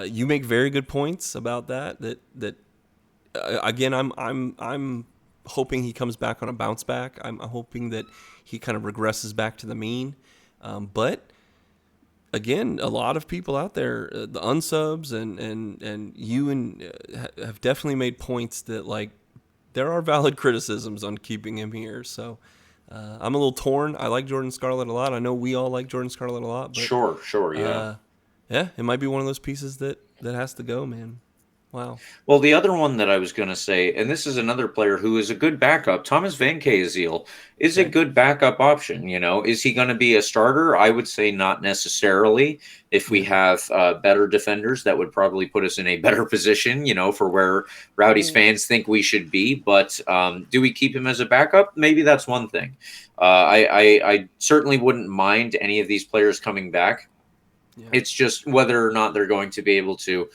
you make very good points about that. Again, I'm hoping he comes back on a bounce back. I'm hoping that he kind of regresses back to the mean. But again, a lot of people out there, the unsubs and you have definitely made points that like there are valid criticisms on keeping him here. So I'm a little torn. I like Jordan Scarlett a lot. I know we all like Jordan Scarlett a lot. But, sure, yeah. It might be one of those pieces that has to go, man. Wow. Well, the other one that I was going to say, and this is another player who is a good backup, Thomas Van Kazel is a good backup option. Is he going to be a starter? I would say not necessarily. If we have better defenders, that would probably put us in a better position, for where Rowdies fans think we should be. But do we keep him as a backup? Maybe that's one thing. I certainly wouldn't mind any of these players coming back. Yeah. It's just whether or not they're going to be able to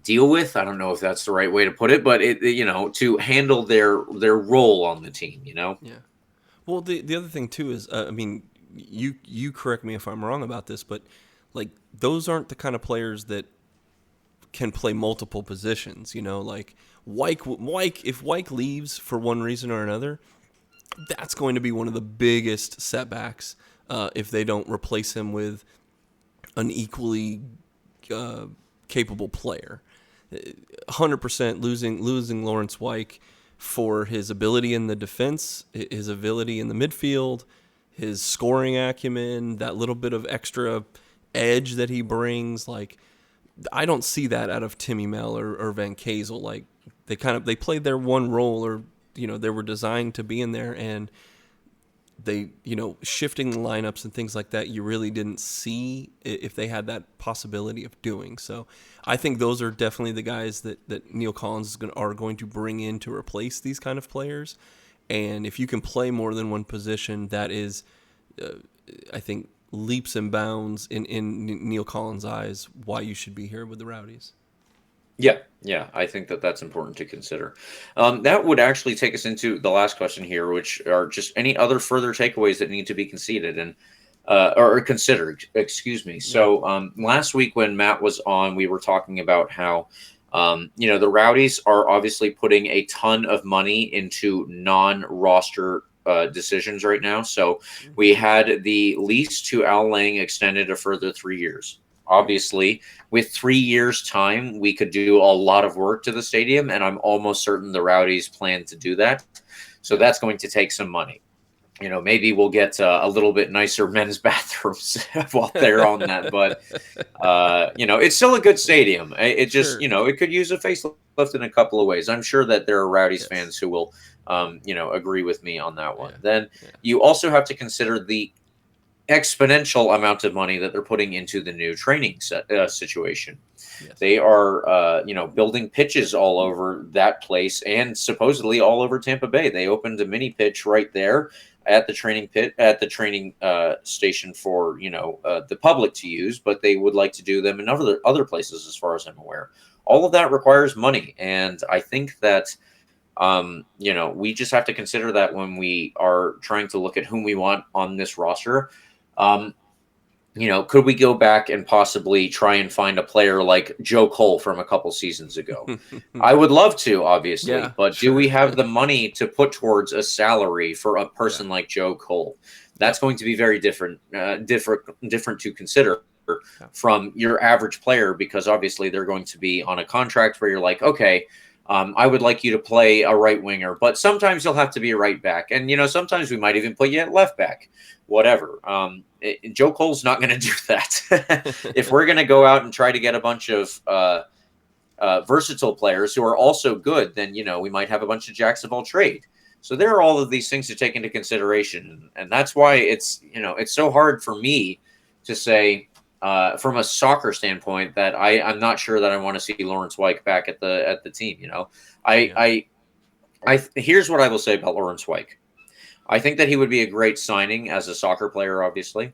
deal with, I don't know if that's the right way to put it, but to handle their role on the team, Yeah. Well, the other thing too is, you correct me if I'm wrong about this, but like those aren't the kind of players that can play multiple positions, like Wyke, if Wyke leaves for one reason or another, that's going to be one of the biggest setbacks if they don't replace him with an equally capable player. 100% losing Lawrence Wyke for his ability in the defense, his ability in the midfield, his scoring acumen, that little bit of extra edge that he brings. Like, I don't see that out of Timmy Mel or Van Kazel. Like, they played their one role, or they were designed to be in there, and they, shifting the lineups and things like that, you really didn't see if they had that possibility of doing. So I think those are definitely the guys that Neil Collins are going to bring in to replace these kind of players. And if you can play more than one position, that is, I think, leaps and bounds in Neil Collins' eyes why you should be here with the Rowdies. Yeah, I think that's important to consider. That would actually take us into the last question here, which are just any other further takeaways that need to be conceded and or considered. Excuse me. So last week when Matt was on, we were talking about how the Rowdies are obviously putting a ton of money into non-roster decisions right now. So we had the lease to Al Lang extended a further 3 years. Obviously, with 3 years' time, we could do a lot of work to the stadium, and I'm almost certain the Rowdies plan to do that. So that's going to take some money. Maybe we'll get a little bit nicer men's bathrooms while they're on that. But, it's still a good stadium. It just, it could use a facelift in a couple of ways. I'm sure that there are Rowdies fans who will, agree with me on that one. Then you also have to consider the exponential amount of money that they're putting into the new training situation. Yes. They are, building pitches all over that place and supposedly all over Tampa Bay. They opened a mini pitch right there at the training station for the public to use, but they would like to do them in other places, as far as I'm aware. All of that requires money, and I think that we just have to consider that when we are trying to look at whom we want on this roster. Could we go back and possibly try and find a player like Joe Cole from a couple seasons ago? I would love to, obviously, Yeah, but sure. do we have the money to put towards a salary for a person like Joe Cole? That's going to be very different to consider from your average player, because obviously they're going to be on a contract where you're like, okay, I would like you to play a right winger, but sometimes you'll have to be a right back. And, sometimes we might even put you at left back, whatever. Joe Cole's not going to do that. If we're going to go out and try to get a bunch of versatile players who are also good, then, we might have a bunch of jacks of all trade. So there are all of these things to take into consideration. And that's why it's so hard for me to say, from a soccer standpoint, that I'm not sure that I want to see Lawrence Wyke back at the team. Here's what I will say about Lawrence Wyke. I think that he would be a great signing as a soccer player. Obviously,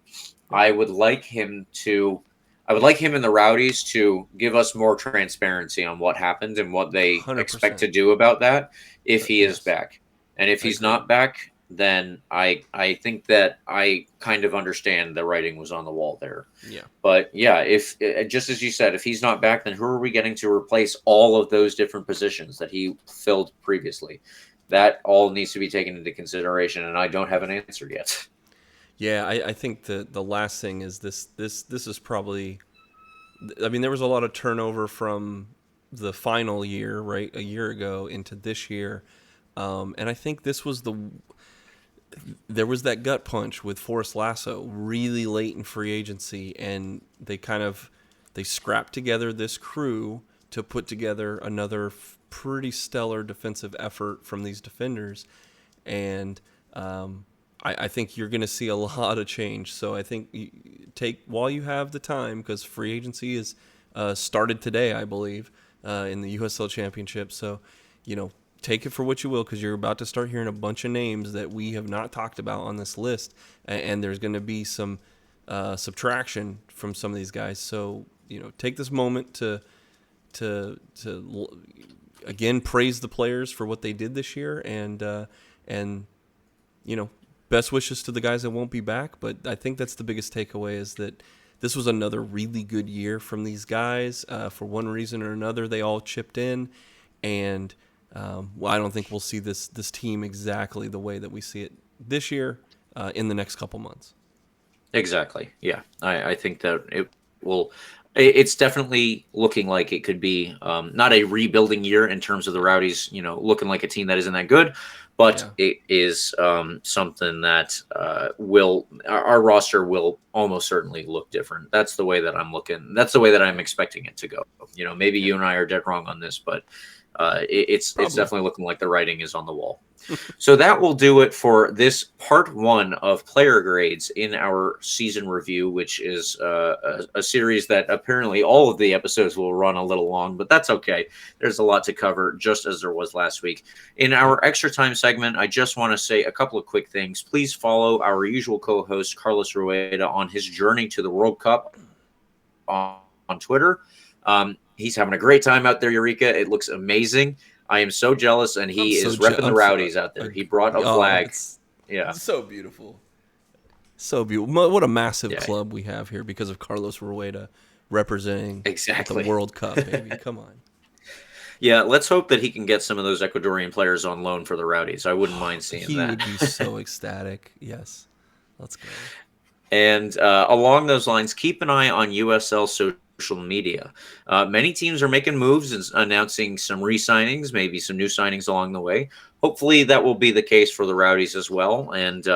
I would like him in the Rowdies to give us more transparency on what happened and what they 100%. expect to do about that if he is back. And if he's not back, then I think that I kind of understand the writing was on the wall there. Yeah. But yeah, if just as you said, if he's not back, then who are we getting to replace all of those different positions that he filled previously? That all needs to be taken into consideration, and I don't have an answer yet. Yeah, I think the last thing is this is probably, I mean, there was a lot of turnover from the final year, right, a year ago into this year, and I think there was that gut punch with Forrest Lasso really late in free agency, and they scrapped together this crew to put together another pretty stellar defensive effort from these defenders, and I think you're going to see a lot of change. So I think while you have the time, because free agency is started today, I believe, in the USL Championship. So, take it for what you will, because you're about to start hearing a bunch of names that we have not talked about on this list, and there's going to be some subtraction from some of these guys. So, take this moment to again praise the players for what they did this year, and best wishes to the guys that won't be back. But I think that's the biggest takeaway, is that this was another really good year from these guys. For one reason or another, they all chipped in, and I don't think we'll see this team exactly the way that we see it this year in the next couple months. Exactly. Yeah, I think that it will. It's definitely looking like it could be not a rebuilding year in terms of the Rowdies, looking like a team that isn't that good, but it is something that our roster will almost certainly look different. That's the way that I'm looking. That's the way that I'm expecting it to go. Maybe you and I are dead wrong on this, but it's definitely looking like the writing is on the wall. So that will do it for this part 1 of player grades in our season review, which is a series that apparently all of the episodes will run a little long, but that's okay. There's a lot to cover, just as there was last week. In our extra time segment, I just want to say a couple of quick things. Please follow our usual co-host, Carlos Rueda, on his journey to the World Cup on Twitter. He's having a great time out there, Eureka. It looks amazing. I am so jealous, and he is repping the Rowdies out there. He brought a flag. It's so beautiful. So beautiful. What a massive club we have here because of Carlos Rueda representing the World Cup, baby. Come on. Yeah, let's hope that he can get some of those Ecuadorian players on loan for the Rowdies. I wouldn't mind seeing that. He would be so ecstatic. Yes. Let's go. And along those lines, keep an eye on USL social media. Many teams are making moves and announcing some re-signings, maybe some new signings along the way. Hopefully that will be the case for the Rowdies as well. And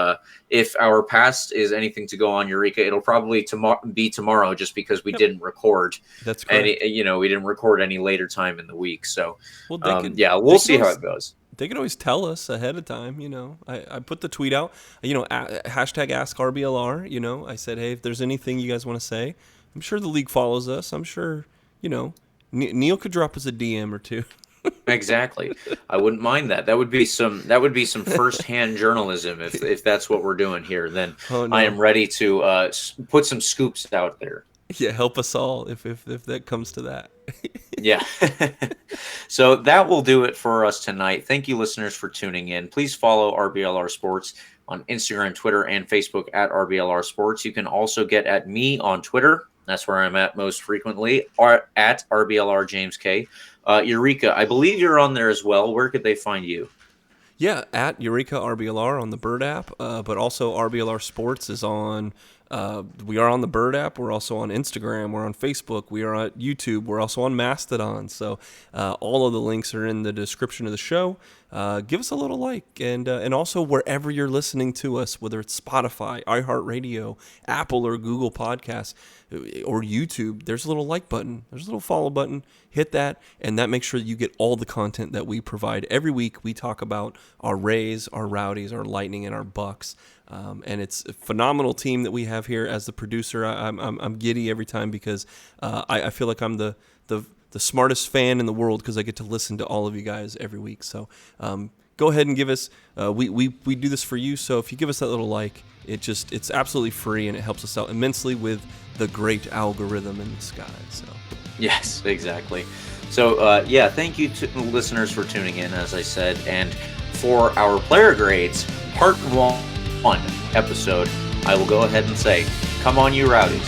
if our past is anything to go on, Eureka, it'll probably be tomorrow, just because we didn't record. That's correct. We didn't record any later time in the week. So we'll we'll see how it goes. they could always tell us ahead of time. I put the tweet out, hashtag Ask RBLR. I said, hey, if there's anything you guys want to say, I'm sure the league follows us. I'm sure, Neil could drop us a DM or two. Exactly. I wouldn't mind that. That would be some firsthand journalism if that's what we're doing here. Then Oh, no. I am ready to put some scoops out there. Yeah, help us all if that comes to that. Yeah. So that will do it for us tonight. Thank you, listeners, for tuning in. Please follow RBLR Sports on Instagram, Twitter, and Facebook at RBLR Sports. You can also get at me on Twitter. That's where I'm at most frequently, or at RBLR James K. Eureka, I believe you're on there as well. Where could they find you? Yeah, at Eureka RBLR on the Bird app, but also RBLR Sports is on. We are on the Bird app. We're also on Instagram. We're on Facebook. We are on YouTube. We're also on Mastodon. So all of the links are in the description of the show. Give us a little like, and also wherever you're listening to us, whether it's Spotify, iHeartRadio, Apple or Google Podcasts, or YouTube, there's a little like button. There's a little follow button. Hit that, and that makes sure that you get all the content that we provide. Every week we talk about our Rays, our Rowdies, our Lightning, and our Bucks. And it's a phenomenal team that we have here. As the producer, I'm giddy every time because I feel like I'm the smartest fan in the world because I get to listen to all of you guys every week. So go ahead and give us. We do this for you. So if you give us that little like, it's absolutely free and it helps us out immensely with the great algorithm in the sky. So yes, exactly. So thank you to listeners for tuning in, as I said, and for our player grades, part 1 episode, I will go ahead and say, come on, you Rowdies.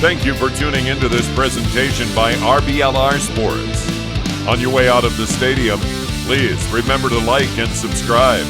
Thank you for tuning into this presentation by RBLR Sports. On your way out of the stadium, please remember to like and subscribe.